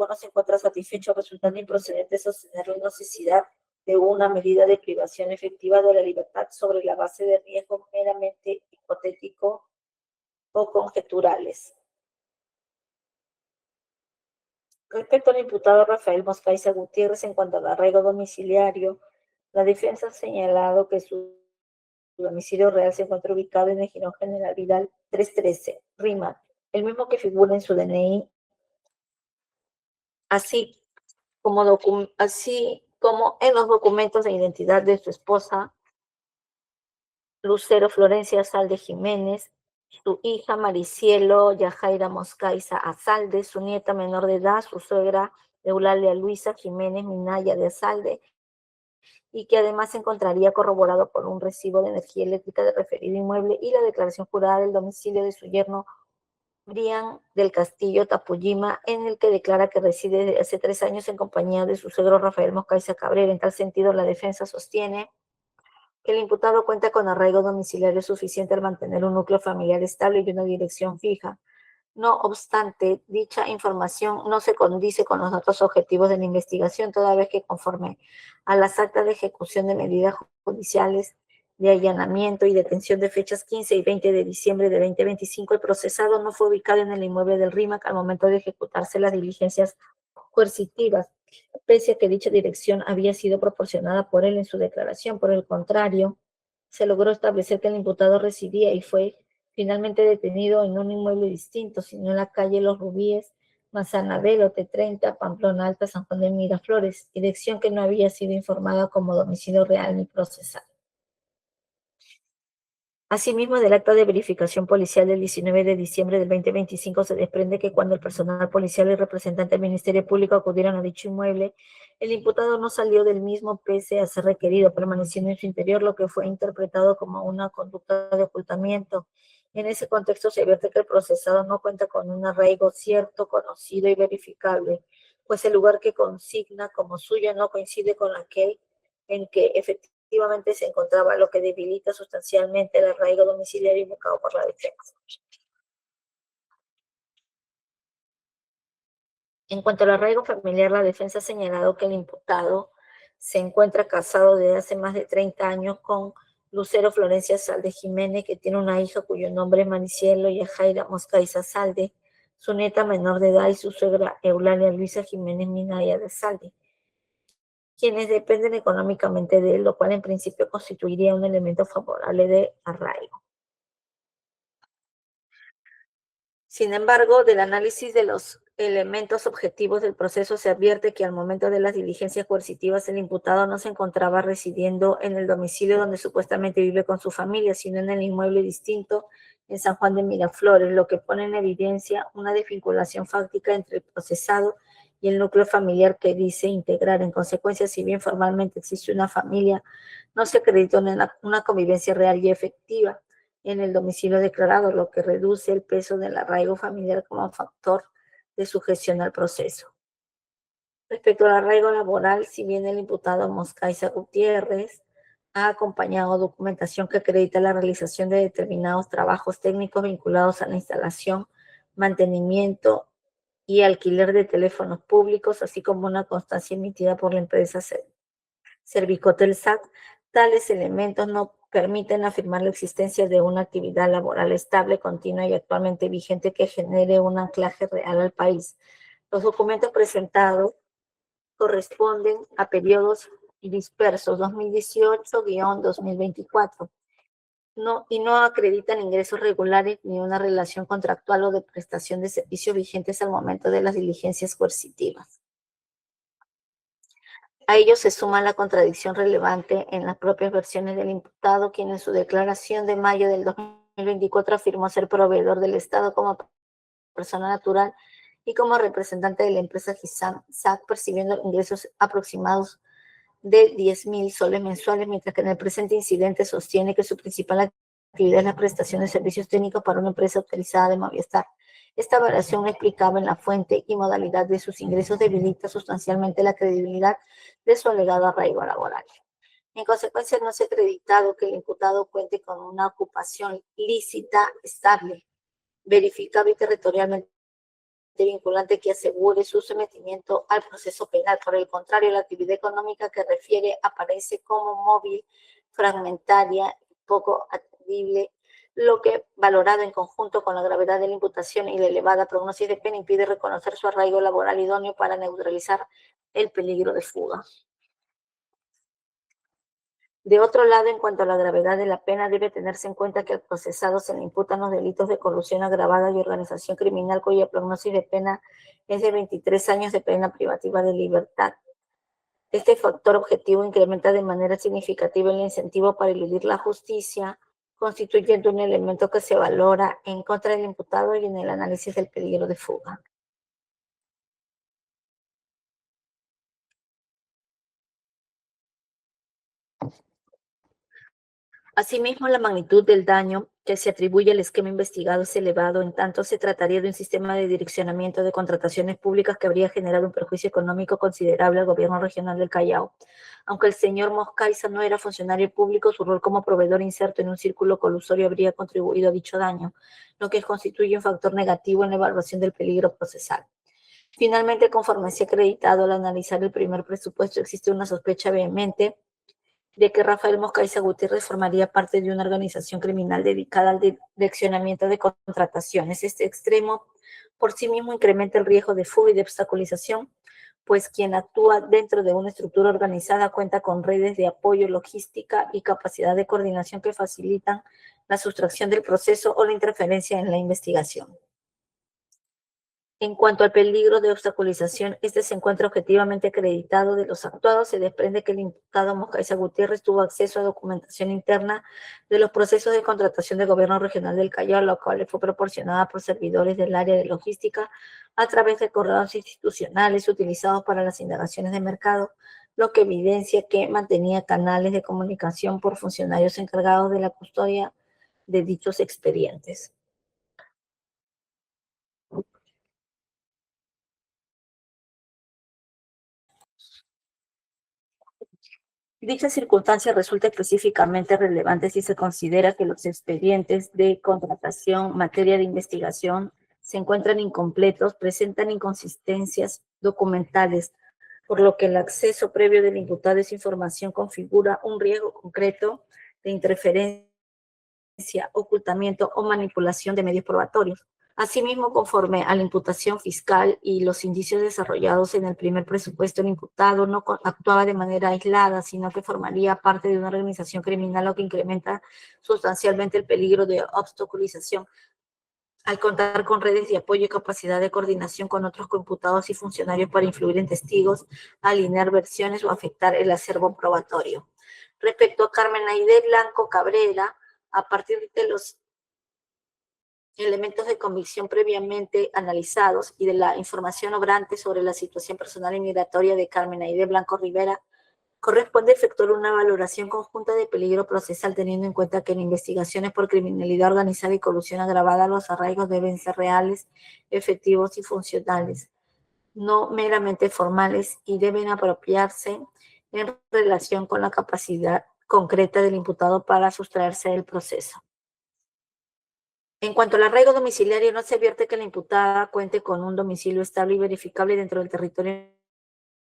no se encuentra satisfecho, resultando improcedente sostener la necesidad de una medida de privación efectiva de la libertad sobre la base de riesgos meramente hipotético o conjeturales. Respecto al imputado Rafael Moscaiza Gutiérrez, en cuanto al arraigo domiciliario, la defensa ha señalado que su domicilio real se encuentra ubicado en el Girón General Vidal 313, Rima, el mismo que figura en su DNI, así como en los documentos de identidad de su esposa, Lucero Florencia Azalde Jiménez, su hija Maricielo Yajaira Moscaiza Azalde, su nieta menor de edad, su suegra Eulalia Luisa Jiménez Minaya de Azalde, y que además se encontraría corroborado por un recibo de energía eléctrica de referido inmueble y la declaración jurada del domicilio de su yerno Brian del Castillo Tapujima, en el que declara que reside desde hace 3 años en compañía de su suegro Rafael Moscaiza Cabrera. En tal sentido, la defensa sostiene que el imputado cuenta con arraigo domiciliario suficiente al mantener un núcleo familiar estable y una dirección fija. No obstante, dicha información no se condice con los datos objetivos de la investigación, toda vez que conforme a las actas de ejecución de medidas judiciales de allanamiento y detención de fechas 15 y 20 de diciembre de 2025, el procesado no fue ubicado en el inmueble del RIMAC al momento de ejecutarse las diligencias coercitivas, pese a que dicha dirección había sido proporcionada por él en su declaración. Por el contrario, se logró establecer que el imputado residía y fue finalmente detenido en un inmueble distinto, sino en la calle Los Rubíes, Manzana B, lote 30, Pamplona Alta, San Juan de Miraflores, dirección que no había sido informada como domicilio real ni procesal. Asimismo, del acta de verificación policial del 19 de diciembre del 2025 se desprende que cuando el personal policial y representante del Ministerio Público acudieron a dicho inmueble, el imputado no salió del mismo pese a ser requerido, permaneciendo en su interior, lo que fue interpretado como una conducta de ocultamiento. En ese contexto se advierte que el procesado no cuenta con un arraigo cierto, conocido y verificable, pues el lugar que consigna como suyo no coincide con aquel en que efectivamente se encontraba, lo que debilita sustancialmente el arraigo domiciliario invocado por la defensa. En cuanto al arraigo familiar, la defensa ha señalado que el imputado se encuentra casado desde hace más de 30 años con Lucero Florencia Salde Jiménez, que tiene una hija cuyo nombre es Maricielo Yajaira Moscaiza Salde, su nieta menor de edad y su suegra Eulalia Luisa Jiménez Minaya de Salde, quienes dependen económicamente de él, lo cual en principio constituiría un elemento favorable de arraigo. Sin embargo, del análisis de los elementos objetivos del proceso se advierte que al momento de las diligencias coercitivas el imputado no se encontraba residiendo en el domicilio donde supuestamente vive con su familia, sino en el inmueble distinto en San Juan de Miraflores, lo que pone en evidencia una desvinculación fáctica entre el procesado y el núcleo familiar que dice integrar. En consecuencia, si bien formalmente existe una familia, no se acredita una convivencia real y efectiva en el domicilio declarado, lo que reduce el peso del arraigo familiar como factor de sujeción al proceso. Respecto al arraigo laboral, si bien el imputado Moscaiza Gutiérrez ha acompañado documentación que acredita la realización de determinados trabajos técnicos vinculados a la instalación, mantenimiento y alquiler de teléfonos públicos, así como una constancia emitida por la empresa Servicotel SAC. Tales elementos no permiten afirmar la existencia de una actividad laboral estable, continua y actualmente vigente que genere un anclaje real al país. Los documentos presentados corresponden a periodos dispersos 2018-2024 y no acreditan ingresos regulares ni una relación contractual o de prestación de servicios vigentes al momento de las diligencias coercitivas. A ello se suma la contradicción relevante en las propias versiones del imputado, quien en su declaración de mayo del 2024 afirmó ser proveedor del Estado como persona natural y como representante de la empresa Gisam SAC, percibiendo ingresos aproximados de 10.000 soles mensuales, mientras que en el presente incidente sostiene que su principal actividad es la prestación de servicios técnicos para una empresa autorizada de Movistar. Esta variación explicaba en la fuente y modalidad de sus ingresos debilita sustancialmente la credibilidad de su alegado arraigo laboral. En consecuencia, no se ha acreditado que el imputado cuente con una ocupación lícita, estable, verificable y territorialmente vinculante que asegure su sometimiento al proceso penal. Por el contrario, la actividad económica que refiere aparece como móvil, fragmentaria, poco atendible, lo que, valorado en conjunto con la gravedad de la imputación y la elevada prognosis de pena, impide reconocer su arraigo laboral idóneo para neutralizar el peligro de fuga. De otro lado, en cuanto a la gravedad de la pena, debe tenerse en cuenta que al procesado se le imputan los delitos de colusión agravada y organización criminal, cuya prognosis de pena es de 23 años de pena privativa de libertad. Este factor objetivo incrementa de manera significativa el incentivo para eludir la justicia, constituyendo un elemento que se valora en contra del imputado y en el análisis del peligro de fuga. Asimismo, la magnitud del daño que se atribuye al esquema investigado es elevado, en tanto se trataría de un sistema de direccionamiento de contrataciones públicas que habría generado un perjuicio económico considerable al gobierno regional del Callao. Aunque el señor Moscaiza no era funcionario público, su rol como proveedor inserto en un círculo colusorio habría contribuido a dicho daño, lo que constituye un factor negativo en la evaluación del peligro procesal. Finalmente, conforme se ha acreditado al analizar el primer presupuesto, existe una sospecha vehemente de que Rafael Moscaiza Gutiérrez formaría parte de una organización criminal dedicada al direccionamiento de contrataciones. Este extremo por sí mismo incrementa el riesgo de fuga y de obstaculización, pues quien actúa dentro de una estructura organizada cuenta con redes de apoyo, logística y capacidad de coordinación que facilitan la sustracción del proceso o la interferencia en la investigación. En cuanto al peligro de obstaculización, este se encuentra objetivamente acreditado. De los actuados se desprende que el imputado Moscaiza Gutiérrez tuvo acceso a documentación interna de los procesos de contratación del gobierno regional del Callao, la cual le fue proporcionada por servidores del área de logística a través de correos institucionales utilizados para las indagaciones de mercado, lo que evidencia que mantenía canales de comunicación por funcionarios encargados de la custodia de dichos expedientes. Dicha circunstancia resulta específicamente relevante si se considera que los expedientes de contratación, materia de investigación, se encuentran incompletos, presentan inconsistencias documentales, por lo que el acceso previo del imputado a esa información configura un riesgo concreto de interferencia, ocultamiento o manipulación de medios probatorios. Asimismo, conforme a la imputación fiscal y los indicios desarrollados en el primer presupuesto, el imputado no actuaba de manera aislada, sino que formaría parte de una organización criminal, lo que incrementa sustancialmente el peligro de obstaculización, al contar con redes de apoyo y capacidad de coordinación con otros coimputados y funcionarios para influir en testigos, alinear versiones o afectar el acervo probatorio. Respecto a Carmen Aide Blanco Cabrera, a partir de los elementos de convicción previamente analizados y de la información obrante sobre la situación personal y migratoria de Carmen Aide Blanco Rivera, corresponde efectuar una valoración conjunta de peligro procesal, teniendo en cuenta que en investigaciones por criminalidad organizada y colusión agravada los arraigos deben ser reales, efectivos y funcionales, no meramente formales, y deben apropiarse en relación con la capacidad concreta del imputado para sustraerse del proceso. En cuanto al arraigo domiciliario, no se advierte que la imputada cuente con un domicilio estable y verificable dentro del territorio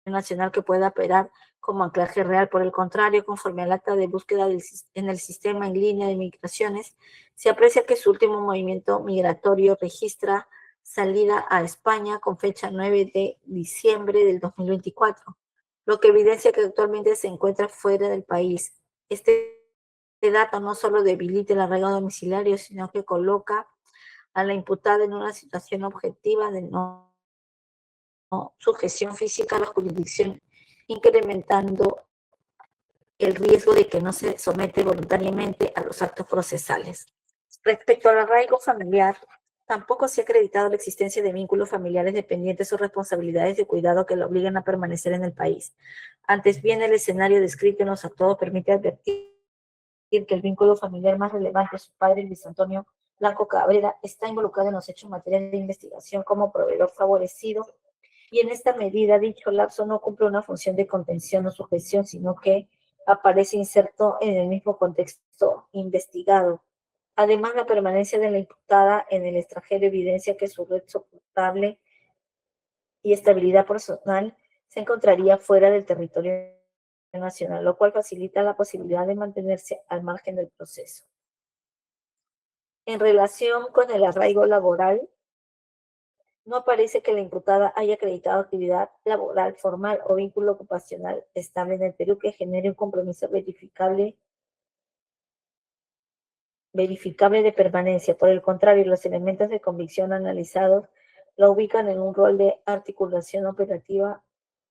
nacional que pueda operar como anclaje real. Por el contrario, conforme al acta de búsqueda en el sistema en línea de migraciones, se aprecia que su último movimiento migratorio registra salida a España con fecha 9 de diciembre del 2024, lo que evidencia que actualmente se encuentra fuera del país. Este dato no solo debilita el arraigo domiciliario, sino que coloca a la imputada en una situación objetiva de no sujeción física a la jurisdicción, incrementando el riesgo de que no se somete voluntariamente a los actos procesales. Respecto al arraigo familiar, tampoco se ha acreditado la existencia de vínculos familiares dependientes o responsabilidades de cuidado que la obliguen a permanecer en el país. Antes bien, el escenario descrito en los actos permite advertir que el vínculo familiar más relevante, su padre, Luis Antonio Blanco Cabrera, está involucrado en los hechos materiales de investigación como proveedor favorecido, y en esta medida dicho lapso no cumple una función de contención o sujeción, sino que aparece inserto en el mismo contexto investigado. Además, la permanencia de la imputada en el extranjero evidencia que su red soportable y estabilidad personal se encontraría fuera del territorio nacional, lo cual facilita la posibilidad de mantenerse al margen del proceso. En relación con el arraigo laboral, no aparece que la imputada haya acreditado actividad laboral formal o vínculo ocupacional estable en el Perú que genere un compromiso verificable de permanencia. Por el contrario, los elementos de convicción analizados la ubican en un rol de articulación operativa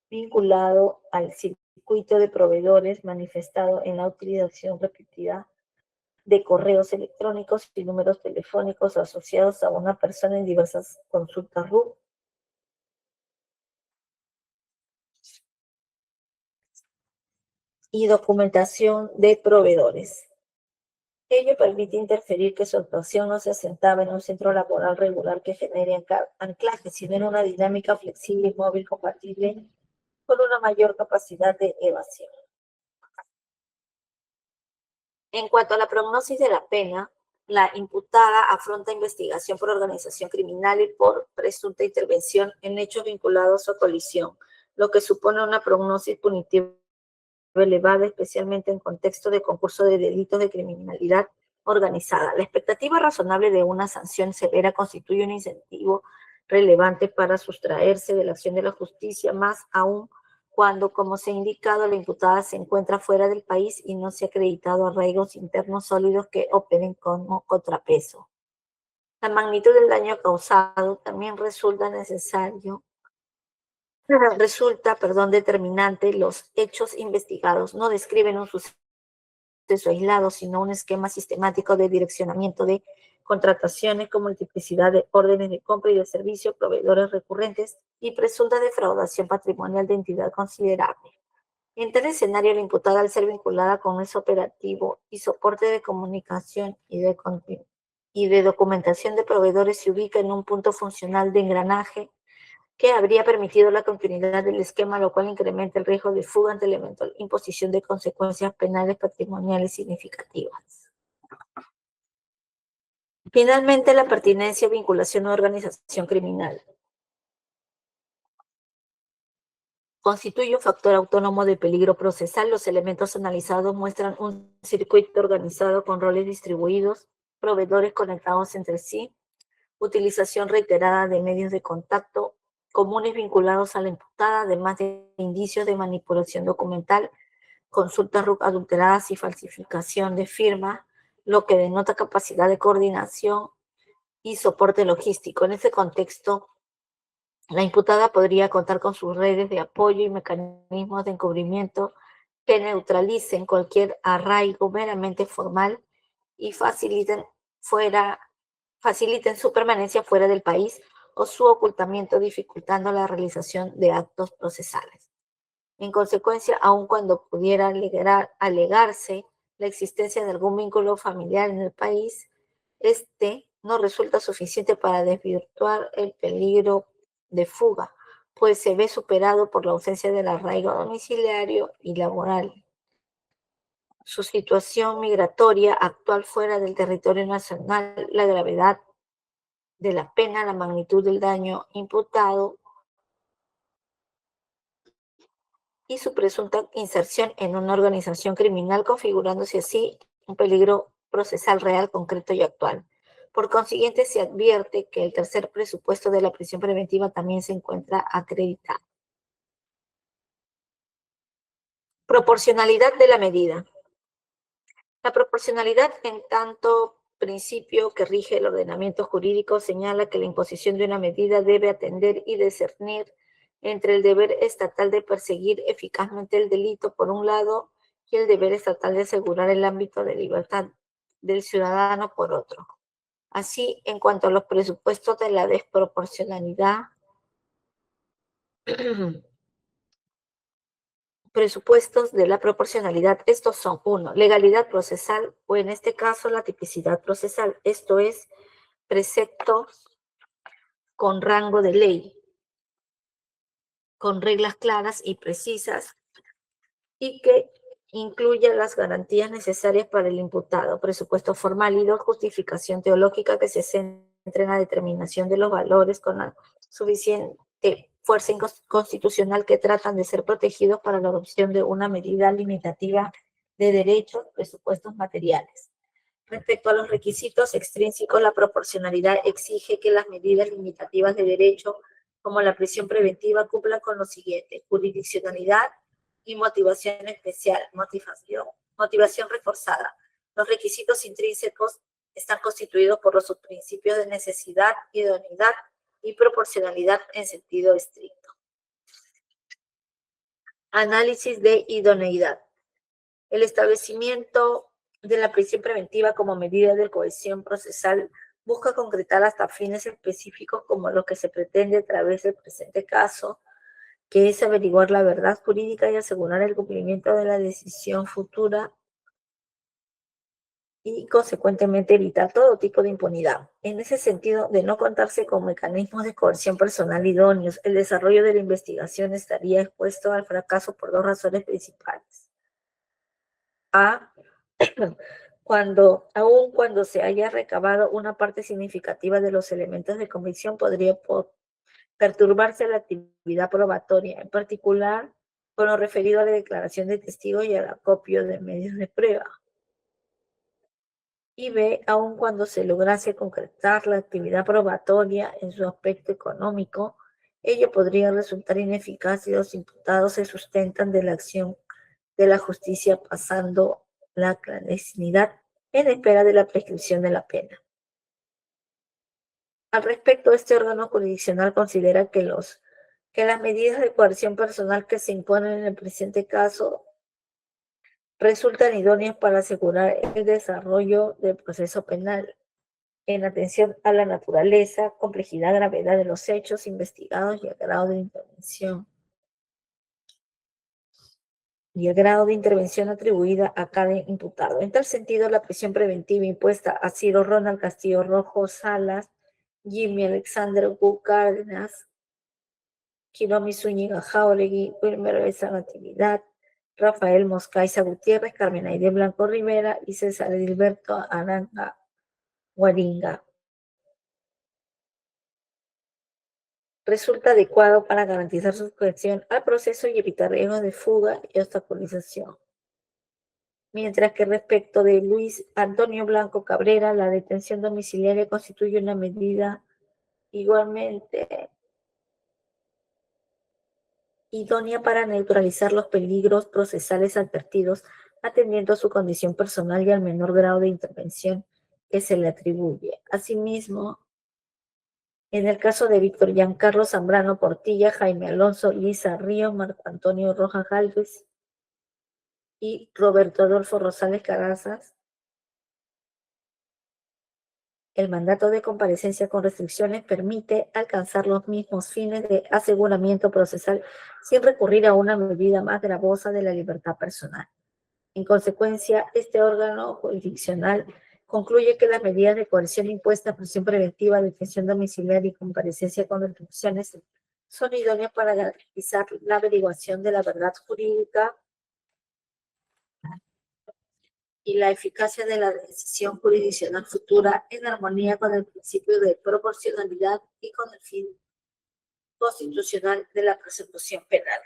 vinculado al circuito de proveedores manifestado en la utilización repetida de correos electrónicos y números telefónicos asociados a una persona en diversas consultas RUT y documentación de proveedores. Ello permite interferir que su actuación no se asentaba en un centro laboral regular que genere anclaje, sino en una dinámica flexible y móvil compatible con una mayor capacidad de evasión. En cuanto a la prognosis de la pena, la imputada afronta investigación por organización criminal y por presunta intervención en hechos vinculados a colisión, lo que supone una prognosis punitiva elevada, especialmente en contexto de concurso de delitos de criminalidad organizada. La expectativa razonable de una sanción severa constituye un incentivo relevante para sustraerse de la acción de la justicia, más aún cuando, como se ha indicado, la imputada se encuentra fuera del país y no se ha acreditado arraigos internos sólidos que operen como contrapeso. La magnitud del daño causado también resulta determinante. Los hechos investigados no describen un suceso aislado, sino un esquema sistemático de direccionamiento de contrataciones con multiplicidad de órdenes de compra y de servicio, proveedores recurrentes y presunta defraudación patrimonial de entidad considerable. En tal escenario, la imputada, al ser vinculada con ese operativo y soporte de comunicación y de documentación de proveedores, se ubica en un punto funcional de engranaje que habría permitido la continuidad del esquema, lo cual incrementa el riesgo de fuga ante la eventual imposición de consecuencias penales patrimoniales significativas. Finalmente, la pertinencia, vinculación o organización criminal constituye un factor autónomo de peligro procesal. Los elementos analizados muestran un circuito organizado con roles distribuidos, proveedores conectados entre sí, utilización reiterada de medios de contacto comunes vinculados a la imputada, además de indicios de manipulación documental, consultas adulteradas y falsificación de firma, lo que denota capacidad de coordinación y soporte logístico. En ese contexto, la imputada podría contar con sus redes de apoyo y mecanismos de encubrimiento que neutralicen cualquier arraigo meramente formal y faciliten su permanencia fuera del país o su ocultamiento, dificultando la realización de actos procesales. En consecuencia, aun cuando pudiera alegarse la existencia de algún vínculo familiar en el país, este no resulta suficiente para desvirtuar el peligro de fuga, pues se ve superado por la ausencia del arraigo domiciliario y laboral. su situación migratoria actual fuera del territorio nacional, la gravedad de la pena, la magnitud del daño imputado y su presunta inserción en una organización criminal, configurándose así un peligro procesal real, concreto y actual. Por consiguiente, se advierte que el tercer presupuesto de la prisión preventiva también se encuentra acreditado. Proporcionalidad de la medida. La proporcionalidad, en tanto principio que rige el ordenamiento jurídico, señala que la imposición de una medida debe atender y discernir entre el deber estatal de perseguir eficazmente el delito, por un lado, y el deber estatal de asegurar el ámbito de libertad del ciudadano, por otro. Así, en cuanto a los presupuestos de la desproporcionalidad, presupuestos de la proporcionalidad, estos son: 1, legalidad procesal, o en este caso la tipicidad procesal, esto es, preceptos con rango de ley, con reglas claras y precisas, y que incluya las garantías necesarias para el imputado. Presupuesto formal y 2, justificación teológica que se centre en la determinación de los valores con la suficiente fuerza constitucional que tratan de ser protegidos para la adopción de una medida limitativa de derechos, presupuestos materiales. Respecto a los requisitos extrínsecos, la proporcionalidad exige que las medidas limitativas de derecho, como la prisión preventiva, cumplan con lo siguiente: jurisdiccionalidad y motivación especial, motivación reforzada. Los requisitos intrínsecos están constituidos por los subprincipios de necesidad, idoneidad y proporcionalidad en sentido estricto. Análisis de idoneidad. El establecimiento de la prisión preventiva como medida de cohesión procesal busca concretar hasta fines específicos como lo que se pretende a través del presente caso, que es averiguar la verdad jurídica y asegurar el cumplimiento de la decisión futura y, consecuentemente, evitar todo tipo de impunidad. En ese sentido, de no contarse con mecanismos de coerción personal idóneos, el desarrollo de la investigación estaría expuesto al fracaso por 2 razones principales. A, aun cuando se haya recabado una parte significativa de los elementos de convicción, podría perturbarse la actividad probatoria, en particular con lo referido a la declaración de testigos y al acopio de medios de prueba. Y B, aun cuando se lograse concretar la actividad probatoria en su aspecto económico, ello podría resultar ineficaz si los imputados se sustentan de la acción de la justicia pasando la clandestinidad en espera de la prescripción de la pena. Al respecto, este órgano jurisdiccional considera que las medidas de coerción personal que se imponen en el presente caso resultan idóneas para asegurar el desarrollo del proceso penal, en atención a la naturaleza, complejidad, gravedad de los hechos investigados y el grado de intervención atribuida a cada imputado. En tal sentido, la prisión preventiva impuesta a Ciro Ronald Castillo Rojo Salas, Jimmy Alexander Gu Cárdenas, Hiromi Zúñiga Jáuregui, Wilmer Besa Natividad, Rafael Moscaiza Gutiérrez, Carmen Aide Blanco Rivera y César Edilberto Aranga Guaringa resulta adecuado para garantizar su sujeción al proceso y evitar riesgos de fuga y obstaculización. Mientras que respecto de Luis Antonio Blanco Cabrera, la detención domiciliaria constituye una medida igualmente idónea para neutralizar los peligros procesales advertidos, atendiendo a su condición personal y al menor grado de intervención que se le atribuye. Asimismo, en el caso de Víctor Giancarlo Zambrano Portilla, Jaime Alonso, Lisa Río, Marco Antonio Rojas Gálvez y Roberto Adolfo Rosales Carazas, el mandato de comparecencia con restricciones permite alcanzar los mismos fines de aseguramiento procesal sin recurrir a una medida más gravosa de la libertad personal. En consecuencia, este órgano jurisdiccional concluye que las medidas de coerción impuestas, prisión preventiva, detención domiciliaria y comparecencia con restricciones son idóneas para garantizar la averiguación de la verdad jurídica y la eficacia de la decisión jurisdiccional futura en armonía con el principio de proporcionalidad y con el fin constitucional de la persecución penal.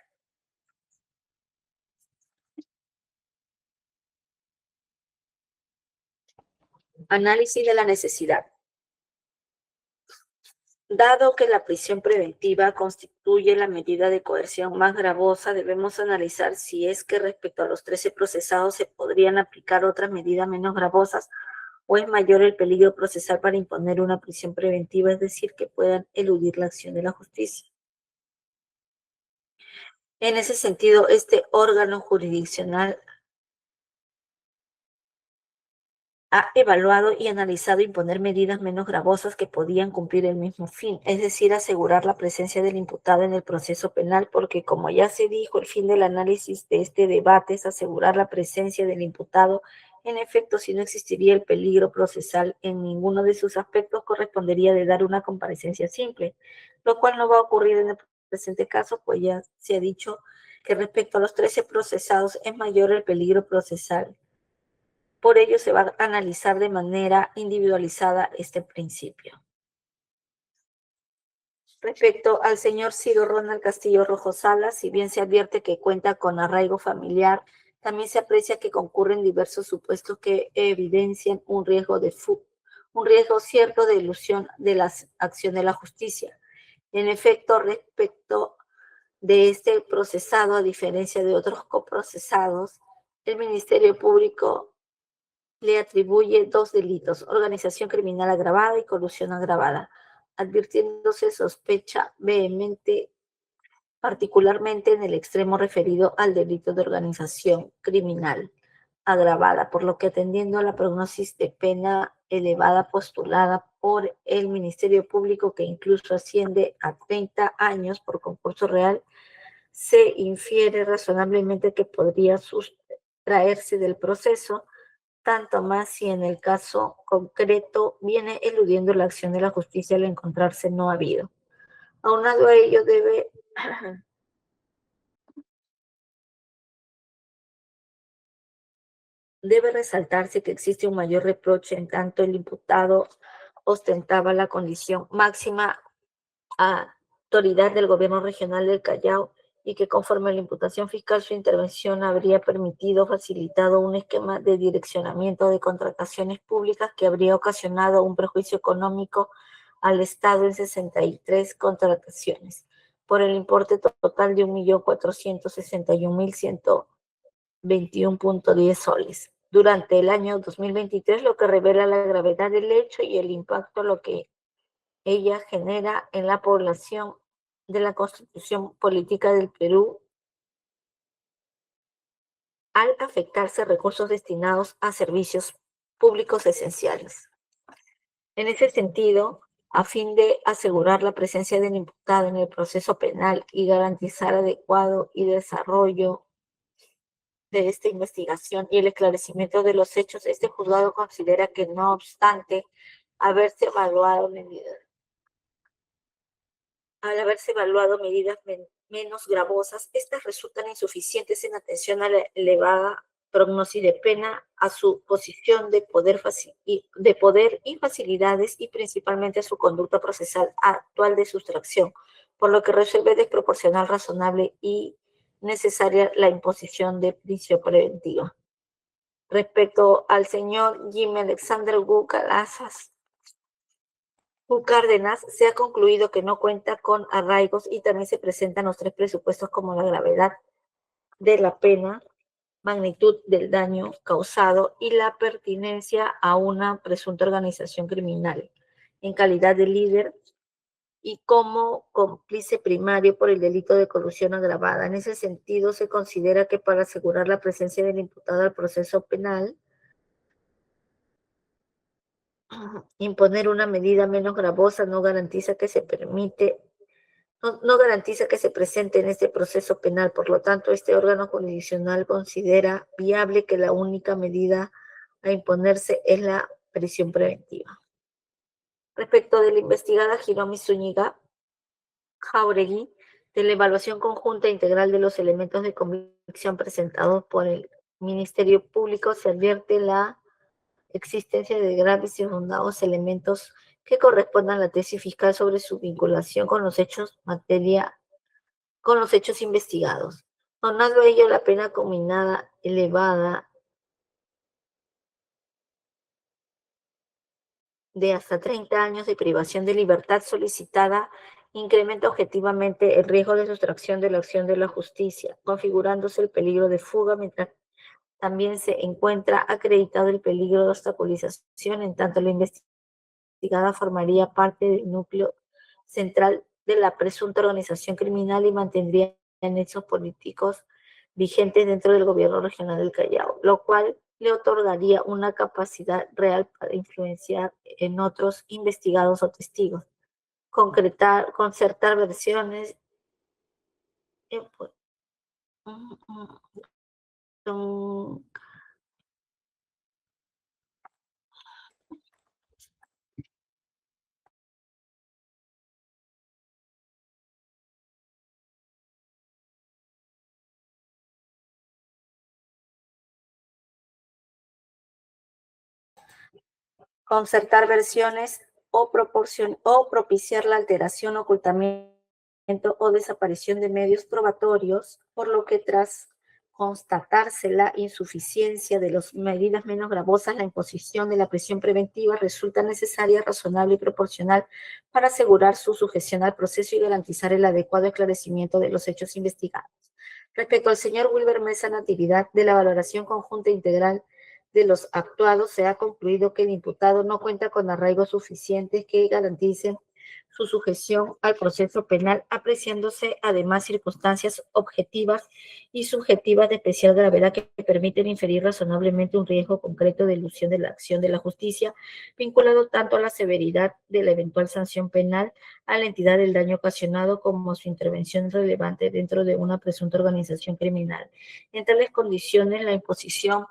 Análisis de la necesidad. Dado que la prisión preventiva constituye la medida de coerción más gravosa, debemos analizar si es que respecto a los 13 procesados se podrían aplicar otras medidas menos gravosas o es mayor el peligro procesal para imponer una prisión preventiva, es decir, que puedan eludir la acción de la justicia. En ese sentido, este órgano jurisdiccional ha evaluado y analizado imponer medidas menos gravosas que podían cumplir el mismo fin, es decir, asegurar la presencia del imputado en el proceso penal, porque como ya se dijo, el fin del análisis de este debate es asegurar la presencia del imputado. En efecto, si no existiría el peligro procesal en ninguno de sus aspectos, correspondería de dar una comparecencia simple, lo cual no va a ocurrir en el presente caso, pues ya se ha dicho que respecto a los 13 procesados es mayor el peligro procesal. Por ello, se va a analizar de manera individualizada este principio. Respecto al señor Ciro Ronald Castillo Rojo Salas, si bien se advierte que cuenta con arraigo familiar, también se aprecia que concurren diversos supuestos que evidencian un riesgo cierto de ilusión de la acción de la justicia. En efecto, respecto de este procesado, a diferencia de otros coprocesados, el Ministerio Público le atribuye 2 delitos: organización criminal agravada y colusión agravada, advirtiéndose sospecha vehemente, particularmente en el extremo referido al delito de organización criminal agravada, por lo que atendiendo a la prognosis de pena elevada postulada por el Ministerio Público, que incluso asciende a 30 años por concurso real, se infiere razonablemente que podría sustraerse del proceso, tanto más si en el caso concreto viene eludiendo la acción de la justicia al encontrarse no habido. Aunado a ello, debe resaltarse que existe un mayor reproche en tanto el imputado ostentaba la condición máxima autoridad del gobierno regional del Callao y que conforme a la imputación fiscal su intervención habría facilitado un esquema de direccionamiento de contrataciones públicas que habría ocasionado un perjuicio económico al Estado en 63 contrataciones por el importe total de 1.461.121.10 soles durante el año 2023, lo que revela la gravedad del hecho y el impacto lo que ella genera en la población de la Constitución Política del Perú al afectarse recursos destinados a servicios públicos esenciales. En ese sentido, a fin de asegurar la presencia del imputado en el proceso penal y garantizar adecuado y desarrollo de esta investigación y el esclarecimiento de los hechos, este juzgado considera que no obstante haberse evaluado medidas al haberse evaluado medidas menos gravosas, estas resultan insuficientes en atención a la elevada prognosis de pena, a su posición de poder y facilidades y principalmente a su conducta procesal actual de sustracción, por lo que resuelve desproporcional, razonable y necesaria la imposición de prisión preventiva. Respecto al señor Jimmy Alexander Gu Cárdenas, se ha concluido que no cuenta con arraigos y también se presentan los 3 presupuestos como la gravedad de la pena, magnitud del daño causado y la pertinencia a una presunta organización criminal en calidad de líder y como cómplice primario por el delito de colusión agravada. En ese sentido, se considera que para asegurar la presencia del imputado al proceso penal, imponer una medida menos gravosa no garantiza que se presente en este proceso penal. Por lo tanto, este órgano jurisdiccional considera viable que la única medida a imponerse es la prisión preventiva. Respecto de la investigada Hiromi Zúñiga Jáuregui, de la evaluación conjunta e integral de los elementos de convicción presentados por el Ministerio Público se advierte la existencia de graves y fundados elementos que correspondan a la tesis fiscal sobre su vinculación con los hechos investigados. Aunado a ello, la pena combinada elevada de hasta 30 años de privación de libertad solicitada incrementa objetivamente el riesgo de sustracción de la acción de la justicia, configurándose el peligro de fuga, mientras también se encuentra acreditado el peligro de obstaculización, en tanto la investigada formaría parte del núcleo central de la presunta organización criminal y mantendría nexos políticos vigentes dentro del gobierno regional del Callao, lo cual le otorgaría una capacidad real para influenciar en otros investigados o testigos, concertar versiones, eh, pues, mm, mm, concertar versiones o propiciar la alteración, ocultamiento o desaparición de medios probatorios, por lo que tras constatarse la insuficiencia de las medidas menos gravosas, la imposición de la prisión preventiva resulta necesaria, razonable y proporcional para asegurar su sujeción al proceso y garantizar el adecuado esclarecimiento de los hechos investigados. Respecto al señor Wilber Mesa Natividad, de la valoración conjunta e integral de los actuados, se ha concluido que el imputado no cuenta con arraigos suficientes que garanticen su sujeción al proceso penal, apreciándose además circunstancias objetivas y subjetivas de especial gravedad que permiten inferir razonablemente un riesgo concreto de ilusión de la acción de la justicia, vinculado tanto a la severidad de la eventual sanción penal, a la entidad del daño ocasionado, como a su intervención relevante dentro de una presunta organización criminal. En tales condiciones, la imposición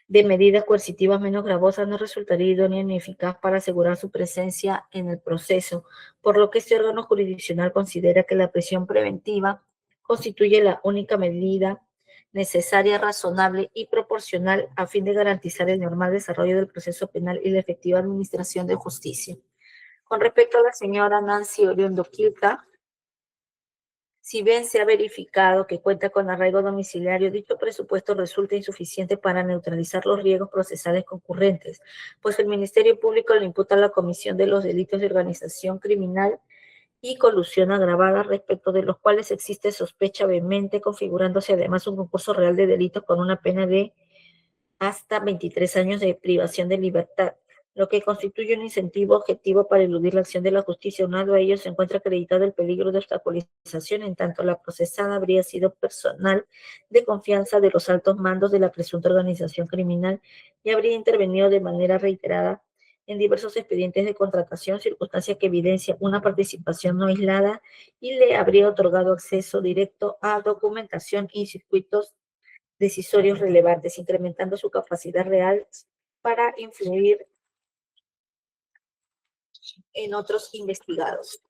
de medidas coercitivas menos gravosas no resultaría idónea ni eficaz para asegurar su presencia en el proceso, por lo que este órgano jurisdiccional considera que la prisión preventiva constituye la única medida necesaria, razonable y proporcional a fin de garantizar el normal desarrollo del proceso penal y la efectiva administración de justicia. Con respecto a la señora Nancy Oriondo Quilca, si bien se ha verificado que cuenta con arraigo domiciliario, dicho presupuesto resulta insuficiente para neutralizar los riesgos procesales concurrentes, pues el Ministerio Público le imputa a la comisión de los delitos de organización criminal y colusión agravada, respecto de los cuales existe sospecha vehemente, configurándose además un concurso real de delitos con una pena de hasta 23 años de privación de libertad, lo que constituye un incentivo objetivo para eludir la acción de la justicia. Aunado a ello, se encuentra acreditado el peligro de obstaculización, en tanto la procesada habría sido personal de confianza de los altos mandos de la presunta organización criminal y habría intervenido de manera reiterada en diversos expedientes de contratación, circunstancia que evidencia una participación no aislada y le habría otorgado acceso directo a documentación y circuitos decisorios relevantes, incrementando su capacidad real para influir en otros investigados,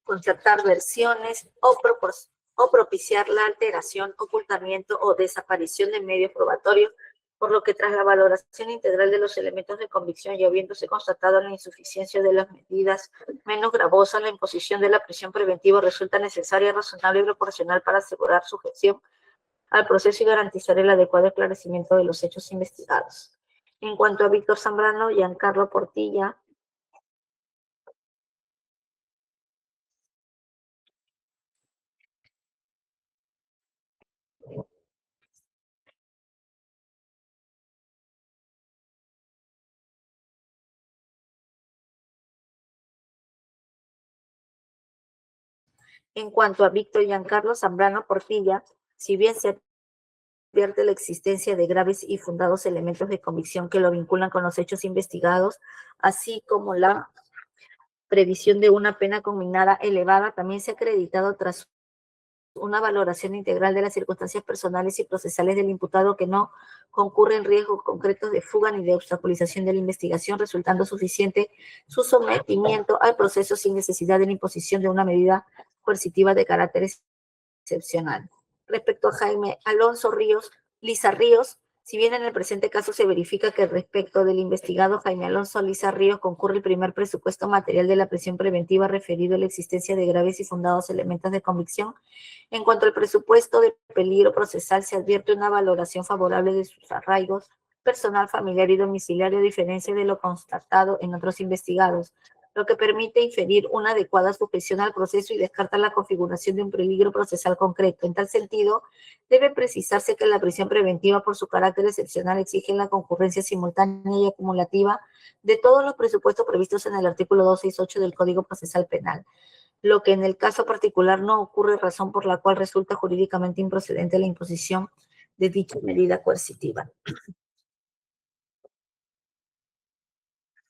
concertar versiones o propiciar la alteración, ocultamiento o desaparición de medios probatorios, por lo que tras la valoración integral de los elementos de convicción y habiéndose constatado la insuficiencia de las medidas menos gravosas, la imposición de la prisión preventiva resulta necesaria, razonable y proporcional para asegurar su gestión al proceso y garantizar el adecuado esclarecimiento de los hechos investigados. En cuanto a Víctor Zambrano, Giancarlo Portilla, en cuanto a Víctor Giancarlo Zambrano Portilla, si bien se advierte la existencia de graves y fundados elementos de convicción que lo vinculan con los hechos investigados, así como la previsión de una pena combinada elevada, también se ha acreditado tras una valoración integral de las circunstancias personales y procesales del imputado que no concurren riesgos concretos de fuga ni de obstaculización de la investigación, resultando suficiente su sometimiento al proceso sin necesidad de la imposición de una medida coercitiva de carácter excepcional. respecto a Jaime Alonso Liza Ríos, si bien en el presente caso se verifica que respecto del investigado Jaime Alonso Liza Ríos concurre el primer presupuesto material de la prisión preventiva referido a la existencia de graves y fundados elementos de convicción, en cuanto al presupuesto de peligro procesal se advierte una valoración favorable de sus arraigos personal, familiar y domiciliario, a diferencia de lo constatado en otros investigados, lo que permite inferir una adecuada sujeción al proceso y descarta la configuración de un peligro procesal concreto. En tal sentido, debe precisarse que la prisión preventiva, por su carácter excepcional, exige la concurrencia simultánea y acumulativa de todos los presupuestos previstos en el artículo 268 del Código Procesal Penal, lo que en el caso particular no ocurre, razón por la cual resulta jurídicamente improcedente la imposición de dicha medida coercitiva.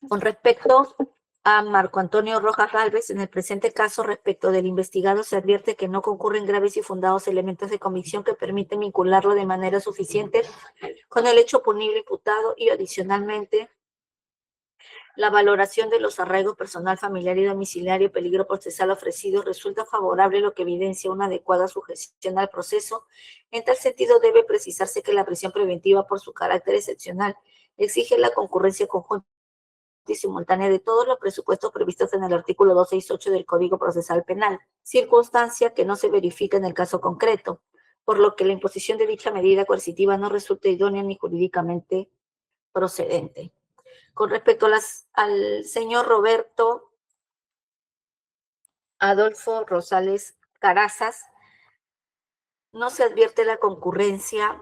Con respecto a Marco Antonio Rojas Gálvez, en el presente caso, respecto del investigado, se advierte que no concurren graves y fundados elementos de convicción que permiten vincularlo de manera suficiente con el hecho punible imputado y, adicionalmente, la valoración de los arraigos personal, familiar y domiciliario, peligro procesal ofrecido resulta favorable, lo que evidencia una adecuada sujeción al proceso. En tal sentido, debe precisarse que la prisión preventiva, por su carácter excepcional, exige la concurrencia conjunta y simultánea de todos los presupuestos previstos en el artículo 268 del Código Procesal Penal, circunstancia que no se verifica en el caso concreto, por lo que la imposición de dicha medida coercitiva no resulta idónea ni jurídicamente procedente. Con respecto al señor Roberto Adolfo Rosales Carazas, no se advierte la concurrencia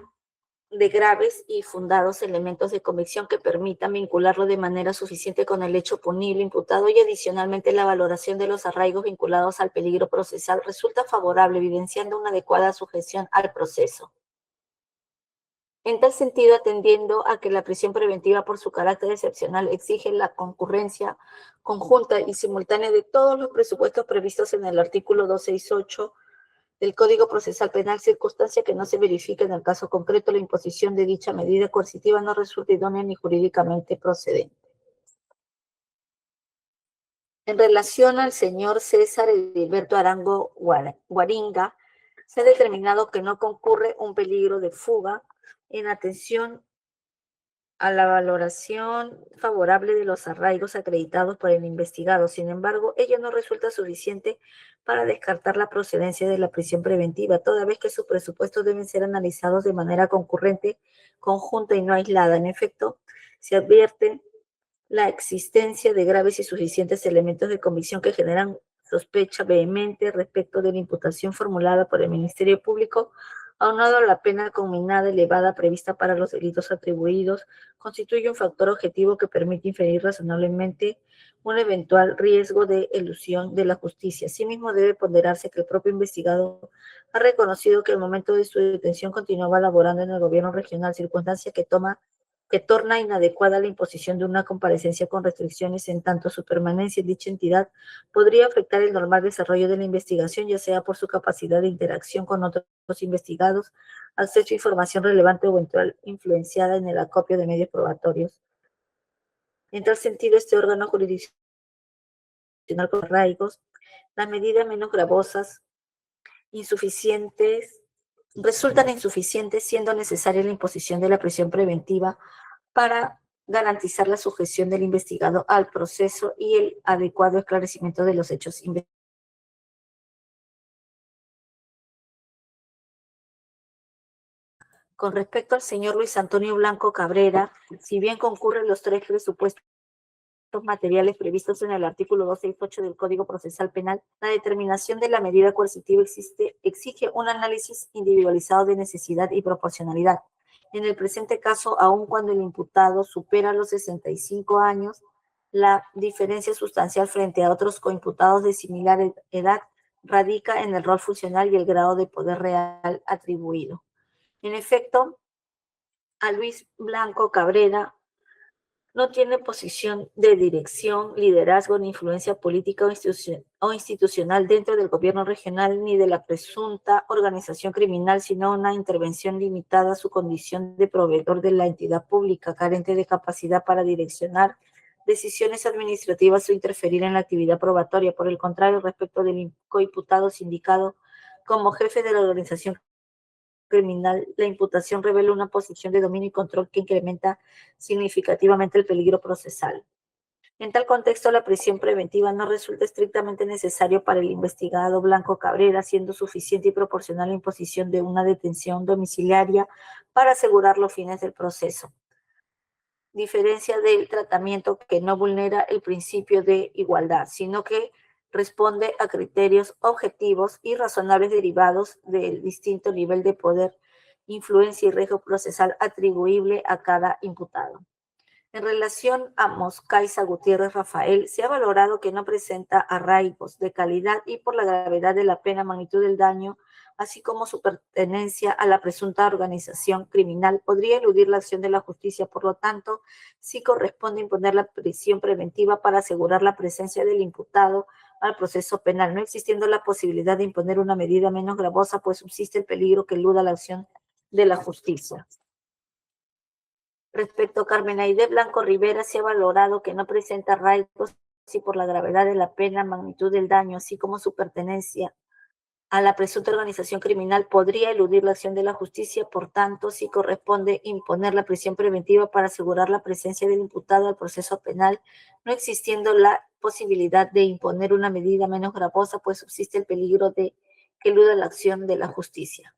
de graves y fundados elementos de convicción que permitan vincularlo de manera suficiente con el hecho punible imputado, y adicionalmente la valoración de los arraigos vinculados al peligro procesal resulta favorable, evidenciando una adecuada sujeción al proceso. En tal sentido, atendiendo a que la prisión preventiva, por su carácter excepcional, exige la concurrencia conjunta y simultánea de todos los presupuestos previstos en el artículo 268 del Código Procesal Penal, circunstancia que no se verifica en el caso concreto, la imposición de dicha medida coercitiva no resulta idónea ni jurídicamente procedente. En relación al señor César Edilberto Arango Guaringa, se ha determinado que no concurre un peligro de fuga en atención a la valoración favorable de los arraigos acreditados por el investigado. Sin embargo, ello no resulta suficiente para descartar la procedencia de la prisión preventiva, toda vez que sus presupuestos deben ser analizados de manera concurrente, conjunta y no aislada. En efecto, se advierte la existencia de graves y suficientes elementos de convicción que generan sospecha vehemente respecto de la imputación formulada por el Ministerio Público, aunado a la pena conminada elevada prevista para los delitos atribuidos, constituye un factor objetivo que permite inferir razonablemente un eventual riesgo de elusión de la justicia. Asimismo, debe ponderarse que el propio investigado ha reconocido que al momento de su detención continuaba laborando en el gobierno regional, circunstancia que torna inadecuada la imposición de una comparecencia con restricciones, en tanto su permanencia en dicha entidad podría afectar el normal desarrollo de la investigación, ya sea por su capacidad de interacción con otros investigados, acceso a información relevante o eventual influenciada en el acopio de medios probatorios. En tal sentido, este órgano jurisdiccional con arraigos, las medidas menos gravosas, resultan insuficientes, siendo necesaria la imposición de la prisión preventiva para garantizar la sujeción del investigado al proceso y el adecuado esclarecimiento de los hechos investigados. Con respecto al señor Luis Antonio Blanco Cabrera, si bien concurren los tres presupuestos materiales previstos en el artículo 268 del Código Procesal Penal, la determinación de la medida coercitiva exige un análisis individualizado de necesidad y proporcionalidad. En el presente caso, aun cuando el imputado supera los 65 años, la diferencia sustancial frente a otros coimputados de similar edad radica en el rol funcional y el grado de poder real atribuido. En efecto, a Luis Blanco Cabrera no tiene posición de dirección, liderazgo ni influencia política o institucional dentro del gobierno regional ni de la presunta organización criminal, sino una intervención limitada a su condición de proveedor de la entidad pública, carente de capacidad para direccionar decisiones administrativas o interferir en la actividad probatoria. Por el contrario, respecto del coimputado sindicado como jefe de la organización criminal, la imputación revela una posición de dominio y control que incrementa significativamente el peligro procesal. En tal contexto, la prisión preventiva no resulta estrictamente necesario para el investigado Blanco Cabrera, siendo suficiente y proporcional la imposición de una detención domiciliaria para asegurar los fines del proceso. Diferencia del tratamiento que no vulnera el principio de igualdad, sino que responde a criterios objetivos y razonables derivados del distinto nivel de poder, influencia y riesgo procesal atribuible a cada imputado. En relación a Moscaiza Gutiérrez Rafael, se ha valorado que no presenta arraigos de calidad y por la gravedad de la pena, magnitud del daño, así como su pertenencia a la presunta organización criminal, podría eludir la acción de la justicia. Por lo tanto, sí corresponde imponer la prisión preventiva para asegurar la presencia del imputado al proceso penal, no existiendo la posibilidad de imponer una medida menos gravosa, pues subsiste el peligro que eluda la acción de la justicia. Respecto a Carmen Aide Blanco Rivera, se ha valorado que no presenta arraigos y por la gravedad de la pena, magnitud del daño, así como su pertenencia a la presunta organización criminal, podría eludir la acción de la justicia. Por tanto, sí corresponde imponer la prisión preventiva para asegurar la presencia del imputado al proceso penal, no existiendo la posibilidad de imponer una medida menos gravosa, pues subsiste el peligro de que eluda la acción de la justicia.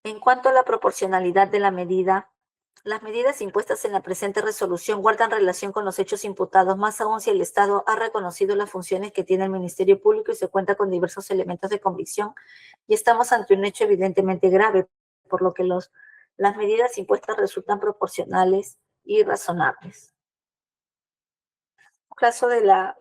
En cuanto a la proporcionalidad de la medida, las medidas impuestas en la presente resolución guardan relación con los hechos imputados, más aún si el Estado ha reconocido las funciones que tiene el Ministerio Público y se cuenta con diversos elementos de convicción, y estamos ante un hecho evidentemente grave, por lo que las medidas impuestas resultan proporcionales y razonables. Caso de la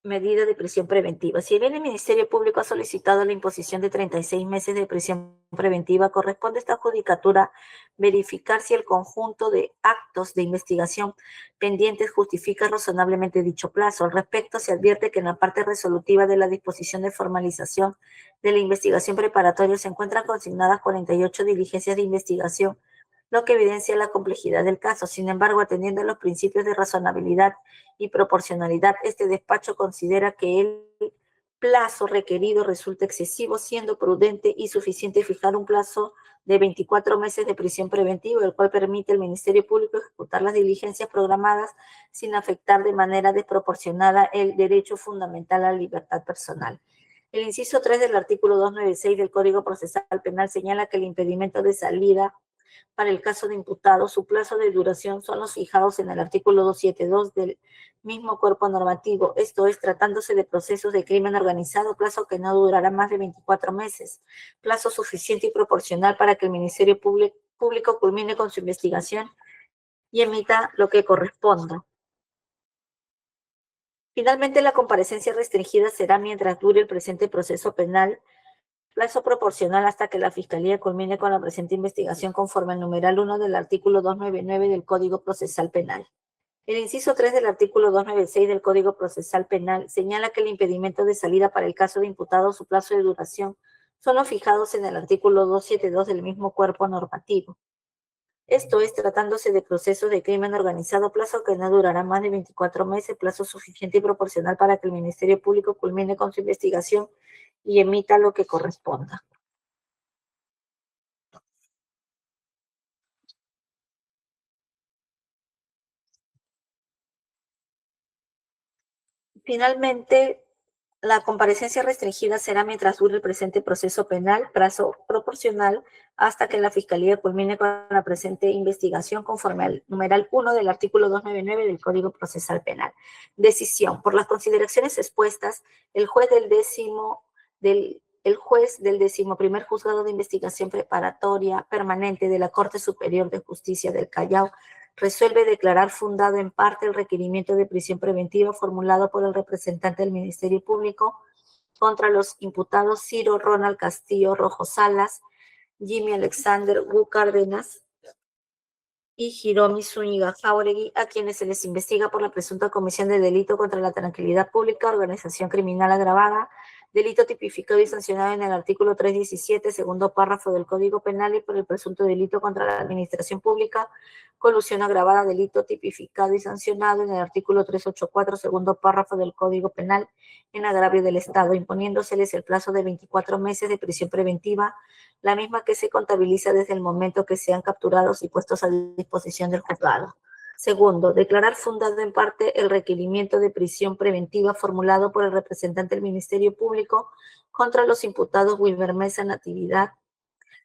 medida de prisión preventiva. Si bien el Ministerio Público ha solicitado la imposición de 36 meses de prisión preventiva, corresponde a esta judicatura verificar si el conjunto de actos de investigación pendientes justifica razonablemente dicho plazo. Al respecto, se advierte que en la parte resolutiva de la disposición de formalización de la investigación preparatoria se encuentran consignadas 48 diligencias de investigación, lo que evidencia la complejidad del caso. Sin embargo, atendiendo a los principios de razonabilidad y proporcionalidad, este despacho considera que el plazo requerido resulta excesivo, siendo prudente y suficiente fijar un plazo de 24 meses de prisión preventiva, el cual permite al Ministerio Público ejecutar las diligencias programadas sin afectar de manera desproporcionada el derecho fundamental a la libertad personal. El inciso 3 del artículo 296 del Código Procesal Penal señala que el impedimento de salida para el caso de imputado, su plazo de duración son los fijados en el artículo 272 del mismo cuerpo normativo, esto es, tratándose de procesos de crimen organizado, plazo que no durará más de 24 meses, plazo suficiente y proporcional para que el Ministerio Público culmine con su investigación y emita lo que corresponda. Finalmente, la comparecencia restringida será mientras dure el presente proceso penal, plazo proporcional hasta que la Fiscalía culmine con la presente investigación conforme al numeral 1 del artículo 299 del Código Procesal Penal. El inciso 3 del artículo 296 del Código Procesal Penal señala que el impedimento de salida para el caso de imputado o su plazo de duración son los fijados en el artículo 272 del mismo cuerpo normativo. Esto es, tratándose de procesos de crimen organizado, plazo que no durará más de 24 meses, plazo suficiente y proporcional para que el Ministerio Público culmine con su investigación y emita lo que corresponda. Finalmente, la comparecencia restringida será mientras dure el presente proceso penal, plazo proporcional, hasta que la Fiscalía culmine con la presente investigación conforme al numeral 1 del artículo 299 del Código Procesal Penal. Decisión. Por las consideraciones expuestas, el juez del 11º Juzgado de Investigación Preparatoria Permanente de la Corte Superior de Justicia del Callao resuelve declarar fundado en parte el requerimiento de prisión preventiva formulado por el representante del Ministerio Público contra los imputados Ciro Ronald Castillo Rojo Salas, Jimmy Alexander Wu Cárdenas y Hiromi Zúñiga Jáuregui, a quienes se les investiga por la presunta comisión de delito contra la tranquilidad pública, organización criminal agravada, delito tipificado y sancionado en el artículo 317, segundo párrafo del Código Penal, y por el presunto delito contra la administración pública, colusión agravada, delito tipificado y sancionado en el artículo 384, segundo párrafo del Código Penal, en agravio del Estado, imponiéndoseles el plazo de 24 meses de prisión preventiva, la misma que se contabiliza desde el momento que sean capturados y puestos a disposición del juzgado. Segundo, declarar fundado en parte el requerimiento de prisión preventiva formulado por el representante del Ministerio Público contra los imputados Wilmer Mesa Natividad,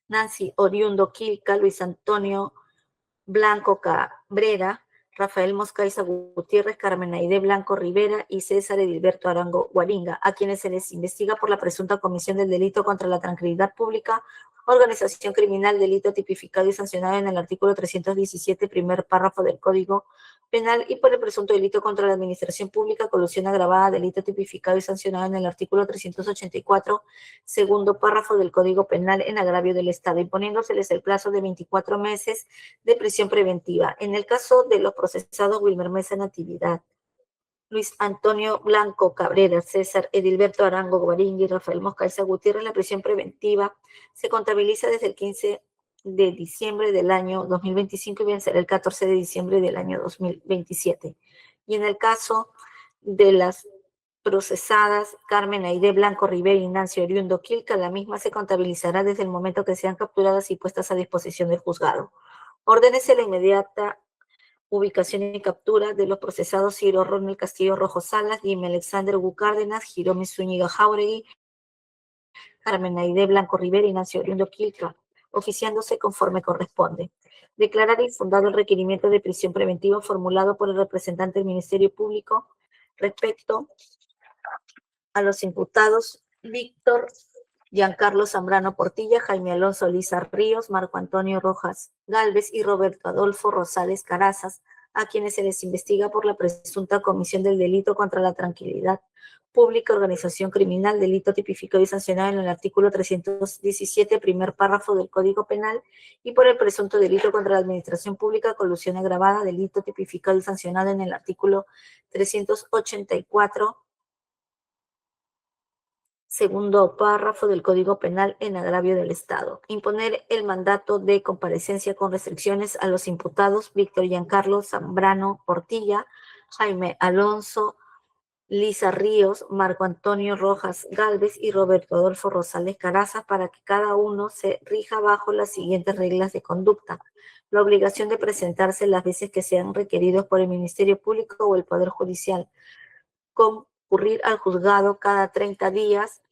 Nancy Oriundo Quilca, Luis Antonio Blanco Cabrera, Rafael Moscaiza Gutiérrez, Carmen Aide Blanco Rivera y César Edilberto Arango Guaringa, a quienes se les investiga por la presunta comisión del delito contra la tranquilidad pública, organización criminal, delito tipificado y sancionado en el artículo 317, primer párrafo del Código Penal, y por el presunto delito contra la administración pública, colusión agravada, delito tipificado y sancionado en el artículo 384, segundo párrafo del Código Penal, en agravio del Estado, imponiéndoseles el plazo de 24 meses de prisión preventiva. En el caso de los procesados Wilmer Mesa Natividad, Luis Antonio Blanco Cabrera, César Edilberto Arango Guaringa y Rafael Moscaiza Gutiérrez, la prisión preventiva se contabiliza desde el 15 de diciembre del año 2025 y vencerá el 14 de diciembre del año 2027. Y en el caso de las procesadas Carmen Aide Blanco Rivera y Nancy Oriundo Quilca, la misma se contabilizará desde el momento que sean capturadas y puestas a disposición del juzgado. Ordénese la inmediata ubicación y captura de los procesados Ciro Ronald Castillo Rojo Salas, Jimmy Alexander Gu Cárdenas, Jirome Zúñiga Jauregui, Carmen Aide Blanco Rivera y Nancy Oriundo Quilca, oficiándose conforme corresponde. Declarar infundado el requerimiento de prisión preventiva formulado por el representante del Ministerio Público respecto a los imputados Víctor Giancarlo Zambrano Portilla, Jaime Alonso Liza Ríos, Marco Antonio Rojas Gálvez y Roberto Adolfo Rosales Carazas, a quienes se les investiga por la presunta comisión del delito contra la tranquilidad pública, organización criminal, delito tipificado y sancionado en el artículo 317, primer párrafo del Código Penal, y por el presunto delito contra la administración pública, colusión agravada, delito tipificado y sancionado en el artículo 384, segundo párrafo del Código Penal, en agravio del Estado. Imponer el mandato de comparecencia con restricciones a los imputados Víctor Giancarlo Zambrano Portilla, Jaime Alonso Liza Ríos, Marco Antonio Rojas Gálvez y Roberto Adolfo Rosales Carazas, para que cada uno se rija bajo las siguientes reglas de conducta. La obligación de presentarse las veces que sean requeridos por el Ministerio Público o el Poder Judicial. Concurrir al juzgado cada 30 días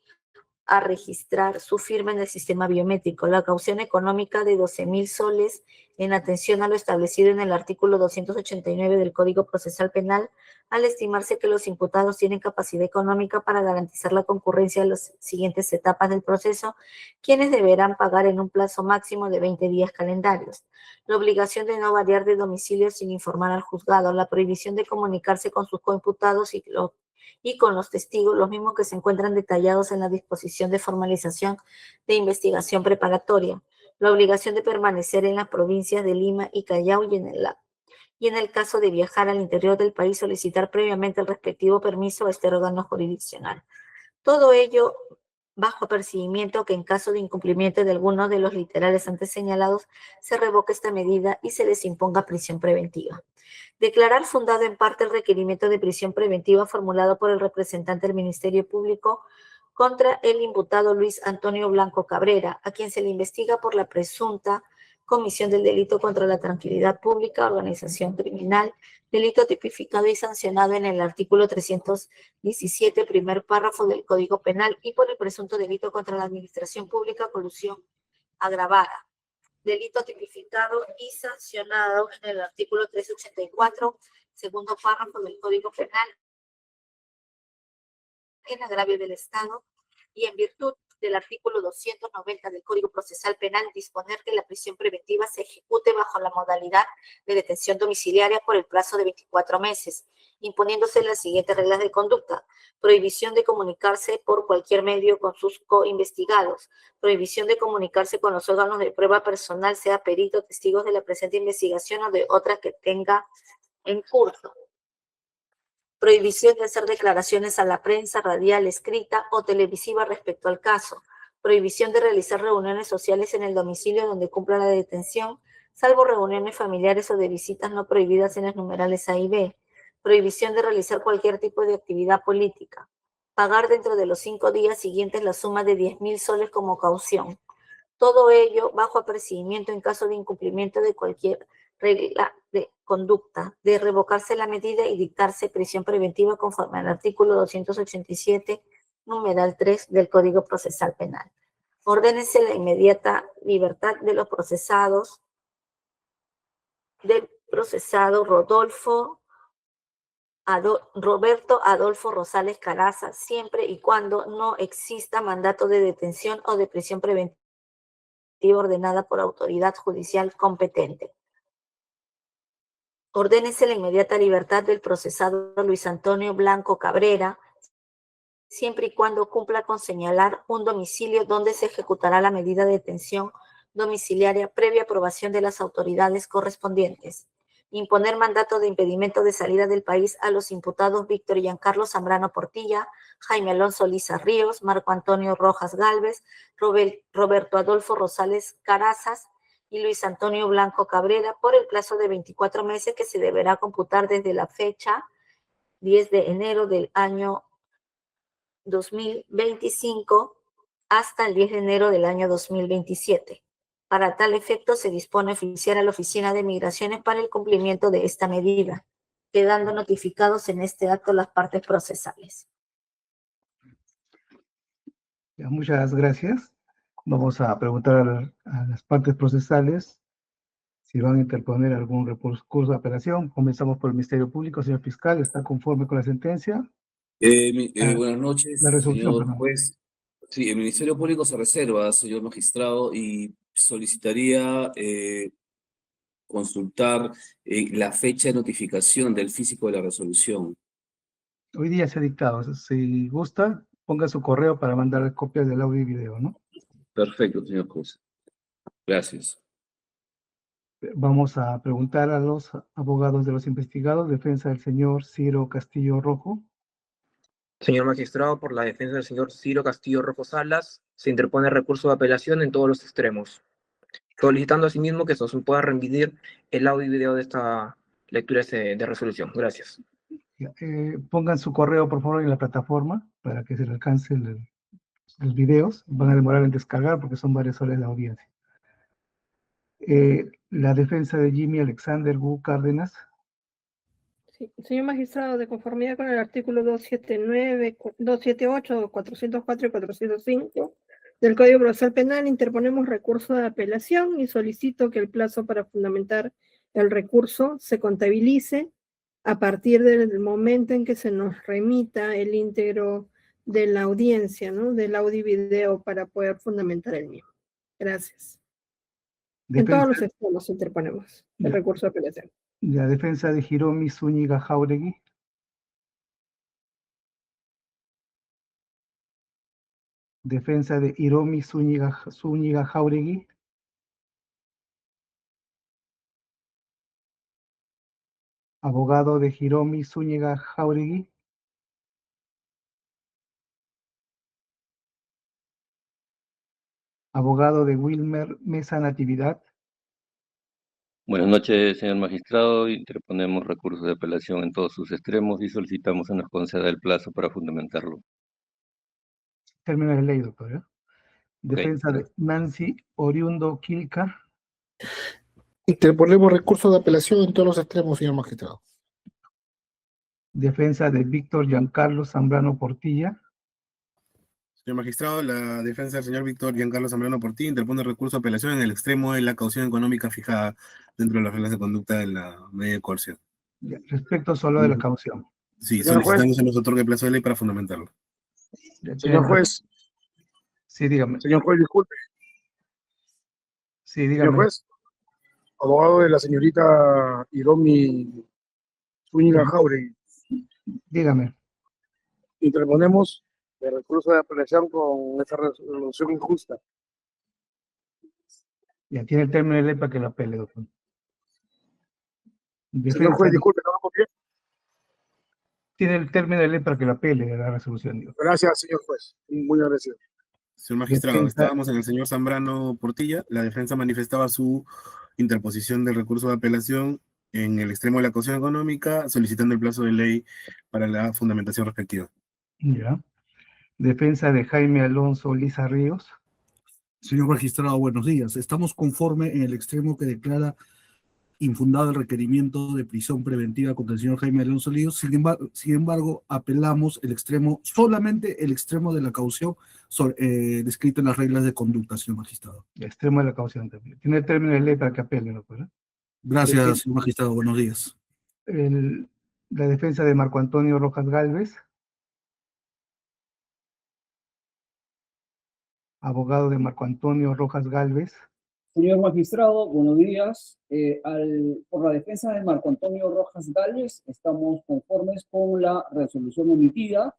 a registrar su firma en el sistema biométrico. La caución económica de 12.000 soles en atención a lo establecido en el artículo 289 del Código Procesal Penal, al estimarse que los imputados tienen capacidad económica para garantizar la concurrencia de las siguientes etapas del proceso, quienes deberán pagar en un plazo máximo de 20 días calendarios. La obligación de no variar de domicilio sin informar al juzgado, la prohibición de comunicarse con sus coimputados y con los testigos, los mismos que se encuentran detallados en la disposición de formalización de investigación preparatoria, la obligación de permanecer en las provincias de Lima y Callao y en el caso de viajar al interior del país, solicitar previamente el respectivo permiso a este órgano jurisdiccional. Todo ello bajo apercibimiento que en caso de incumplimiento de alguno de los literales antes señalados, se revoque esta medida y se les imponga prisión preventiva. Declarar fundado en parte el requerimiento de prisión preventiva formulado por el representante del Ministerio Público contra el imputado Luis Antonio Blanco Cabrera, a quien se le investiga por la presunta comisión del delito contra la tranquilidad pública, organización criminal, delito tipificado y sancionado en el artículo 317, primer párrafo del Código Penal, y por el presunto delito contra la administración pública, colusión agravada, delito tipificado y sancionado en el artículo 384, segundo párrafo del Código Penal, en agravio del Estado, y en virtud del artículo 290 del Código Procesal Penal, disponer que la prisión preventiva se ejecute bajo la modalidad de detención domiciliaria por el plazo de 24 meses, imponiéndose las siguientes reglas de conducta: prohibición de comunicarse por cualquier medio con sus coinvestigados, prohibición de comunicarse con los órganos de prueba personal, sea perito, testigos de la presente investigación o de otras que tenga en curso, Prohibición de hacer declaraciones a la prensa, radial, escrita o televisiva respecto al caso. Prohibición de realizar reuniones sociales en el domicilio donde cumpla la detención, salvo reuniones familiares o de visitas no prohibidas en los numerales A y B. Prohibición de realizar cualquier tipo de actividad política. Pagar dentro de los 5 días siguientes la suma de 10.000 soles como caución. Todo ello bajo apercibimiento en caso de incumplimiento de cualquier regla de conducta, de revocarse la medida y dictarse prisión preventiva conforme al artículo 287, numeral 3 del Código Procesal Penal. Ordénese la inmediata libertad de los procesados, del procesado Roberto Adolfo Rosales Caraza, siempre y cuando no exista mandato de detención o de prisión preventiva ordenada por autoridad judicial competente. Ordénese la inmediata libertad del procesado Luis Antonio Blanco Cabrera, siempre y cuando cumpla con señalar un domicilio donde se ejecutará la medida de detención domiciliaria previa aprobación de las autoridades correspondientes. Imponer mandato de impedimento de salida del país a los imputados Víctor Giancarlo Zambrano Portilla, Jaime Alonso Liza Ríos, Marco Antonio Rojas Gálvez, Roberto Adolfo Rosales Carazas y Luis Antonio Blanco Cabrera por el plazo de 24 meses que se deberá computar desde la fecha 10 de enero del año 2025 hasta el 10 de enero del año 2027. Para tal efecto, se dispone oficiar a la Oficina de Migraciones para el cumplimiento de esta medida, quedando notificados en este acto las partes procesales. Muchas gracias. Vamos a preguntar a las partes procesales si van a interponer algún recurso de apelación. Comenzamos por el Ministerio Público. Señor fiscal, ¿está conforme con la sentencia? Buenas noches, La resolución, señor perdón. juez. Sí, el Ministerio Público se reserva, señor magistrado, y solicitaría consultar la fecha de notificación del físico de la resolución. Hoy día se ha dictado. Si gusta, ponga su correo para mandar copias del audio y video, ¿no? Perfecto, señor juez. Gracias. Vamos a preguntar a los abogados de los investigados. Defensa del señor Ciro Castillo Rojo. Señor magistrado, por la defensa del señor Ciro Castillo Rojo Salas, se interpone recurso de apelación en todos los extremos, solicitando asimismo que se pueda remitir el audio y video de esta lectura de resolución. Gracias. Pongan su correo, por favor, en la plataforma para que se le alcance los videos. Van a demorar en descargar porque son varias horas de audiencia. La defensa de Jimmy Alexander Wu Cárdenas. Sí, señor magistrado, de conformidad con el artículo 279, 278, 404 y 405 del Código Procesal Penal, interponemos recurso de apelación y solicito que el plazo para fundamentar el recurso se contabilice a partir del momento en que se nos remita el íntegro de la audiencia, ¿no? Del audio y video para poder fundamentar el mismo. Gracias. En todos los extremos interponemos el recurso de apelación. La defensa de Hiromi Zúñiga Jáuregui. Defensa de Hiromi Zúñiga Jáuregui. Abogado de Hiromi Zúñiga Jáuregui. Abogado de Wilmer Mesa Natividad. Buenas noches, señor magistrado. Interponemos recursos de apelación en todos sus extremos y solicitamos se nos conceda el plazo para fundamentarlo. Término de ley, doctor. ¿eh? Defensa Okay. de Nancy Oriundo Quilca. Interponemos recursos de apelación en todos los extremos, señor magistrado. Defensa de Víctor Giancarlo Zambrano Portilla. Señor magistrado, la defensa del señor Víctor Giancarlo Zambrano Portilla interpone recurso de apelación en el extremo de la caución económica fijada dentro de las reglas de conducta de la medida de coerción. Respecto solo de la caución. Sí, Señor solicitando se nos otorgue plazo de ley para fundamentarlo. Señor juez. Sí, dígame. Señor juez, disculpe. Sí, dígame. Señor juez, abogado de la señorita Hiromi Zúñiga Jáuregui. Dígame. Interponemos el recurso de apelación con esta resolución injusta. Ya tiene el término de ley para que lo apele, doctor. Señor juez, disculpe, no lo copié. Tiene el término de ley para que lo apele de la resolución. Digo. Gracias, señor juez. Muy agradecido. Señor magistrado, Defensa. estábamos en el señor Zambrano Portilla. La defensa manifestaba su interposición del recurso de apelación en el extremo de la caución económica, solicitando el plazo de ley para la fundamentación respectiva. Ya. Defensa de Jaime Alonso Liza Ríos. Señor magistrado, buenos días. Estamos conforme en el extremo que declara infundado el requerimiento de prisión preventiva contra el señor Jaime Alonso Ríos. Sin embargo, apelamos solamente el extremo de la caución descrito en las reglas de conducta, señor magistrado. El extremo de la caución también. Tiene el término de ley para que apele, doctor. Gracias, señor magistrado. Buenos días. La defensa de Marco Antonio Rojas Gálvez. Abogado de Marco Antonio Rojas Gálvez. Señor magistrado, buenos días. Por la defensa de Marco Antonio Rojas Gálvez, estamos conformes con la resolución emitida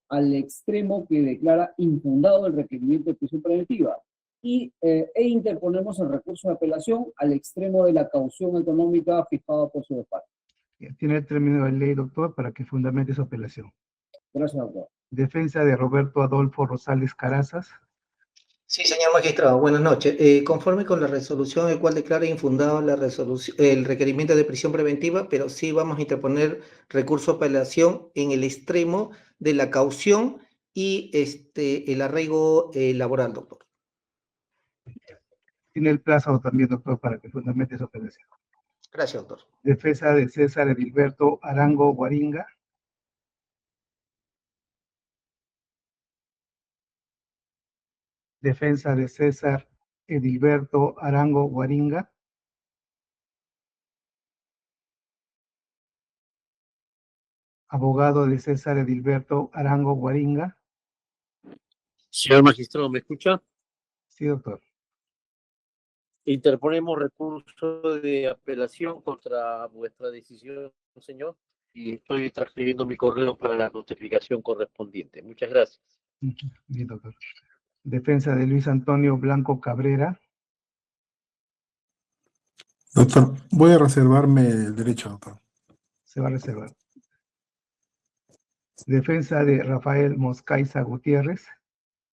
al extremo que declara infundado el requerimiento de prisión preventiva e interponemos el recurso de apelación al extremo de la caución económica fijada por su despacho. Tiene el término de ley, doctor, para que fundamente su apelación. Gracias, doctor. Defensa de Roberto Adolfo Rosales Carazas. Sí, señor magistrado, buenas noches. Conforme con la resolución, el cual declara infundado el requerimiento de prisión preventiva, pero sí vamos a interponer recurso de apelación en el extremo de la caución y el arraigo laboral, doctor. Tiene el plazo también, doctor, para que fundamente su apelación. Gracias, doctor. Defensa de César Edilberto Arango Guaringa. Defensa de César Edilberto Arango Guaringa. Abogado de César Edilberto Arango Guaringa. Señor magistrado, ¿me escucha? Sí, doctor. Interponemos recurso de apelación contra vuestra decisión, señor, y estoy transcribiendo mi correo para la notificación correspondiente. Muchas gracias. Bien, doctor. Defensa de Luis Antonio Blanco Cabrera. Doctor, voy a reservarme el derecho, doctor. Se va a reservar. Defensa de Rafael Moscaiza Gutiérrez.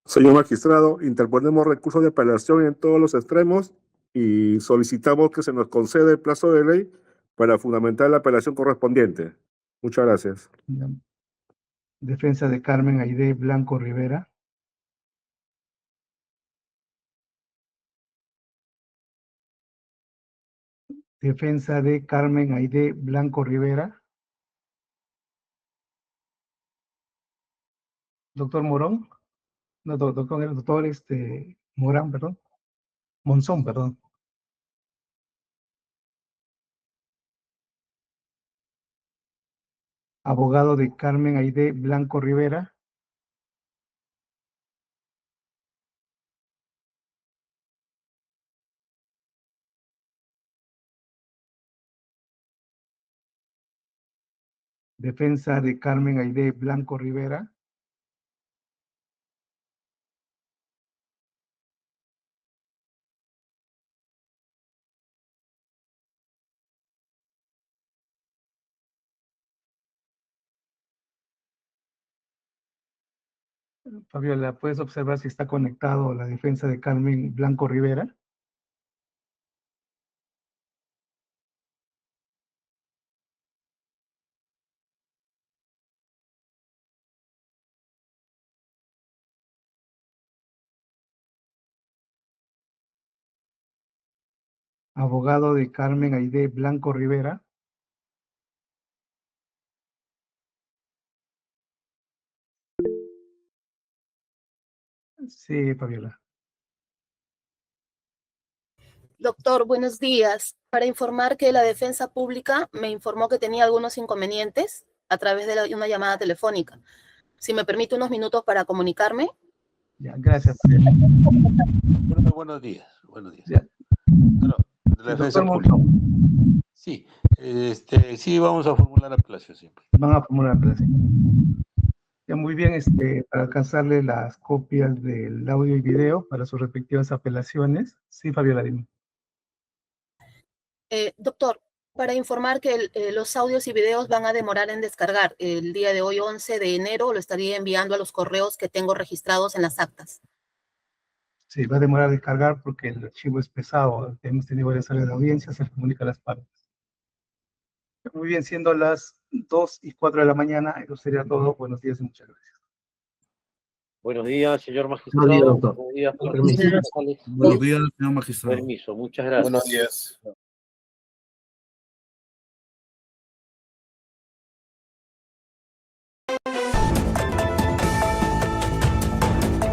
Señor magistrado, interponemos recursos de apelación en todos los extremos y solicitamos que se nos conceda el plazo de ley para fundamentar la apelación correspondiente. Muchas gracias. Defensa de Carmen Aide Blanco Rivera. Defensa de Carmen Aide Blanco Rivera. Doctor Morón. No, doctor, el doctor Morán, perdón. Monzón, perdón. Abogado de Carmen Aide Blanco Rivera. Defensa de Carmen Aide Blanco Rivera. Fabiola, ¿puedes observar si está conectado la defensa de Carmen Blanco Rivera? Abogado de Carmen Aide Blanco Rivera. Sí, Fabiola. Doctor, buenos días. Para informar que la defensa pública me informó que tenía algunos inconvenientes a través de una llamada telefónica. Si me permite unos minutos para comunicarme. Ya, gracias. Buenos días. Buenos días. Ya. Bueno, de la defensa pública. Sí, sí, vamos a formular apelación siempre. Van a formular apelación. Ya, muy bien, para alcanzarle las copias del audio y video para sus respectivas apelaciones. Sí, Fabiola, dime. Doctor, Para informar que los audios y videos van a demorar en descargar. El día de hoy, 11 de enero, lo estaría enviando a los correos que tengo registrados en las actas. Sí, va a demorar a descargar porque el archivo es pesado. Hemos tenido varias salas de audiencia, se comunica a las partes. Muy bien, siendo las 2:04 de la mañana, eso sería todo. Buenos días y muchas gracias. Buenos días, señor Buenos días, magistrado. doctor. Buenos días, Permiso. González. Buenos días, señor magistrado. Permiso, muchas gracias. Buenos días.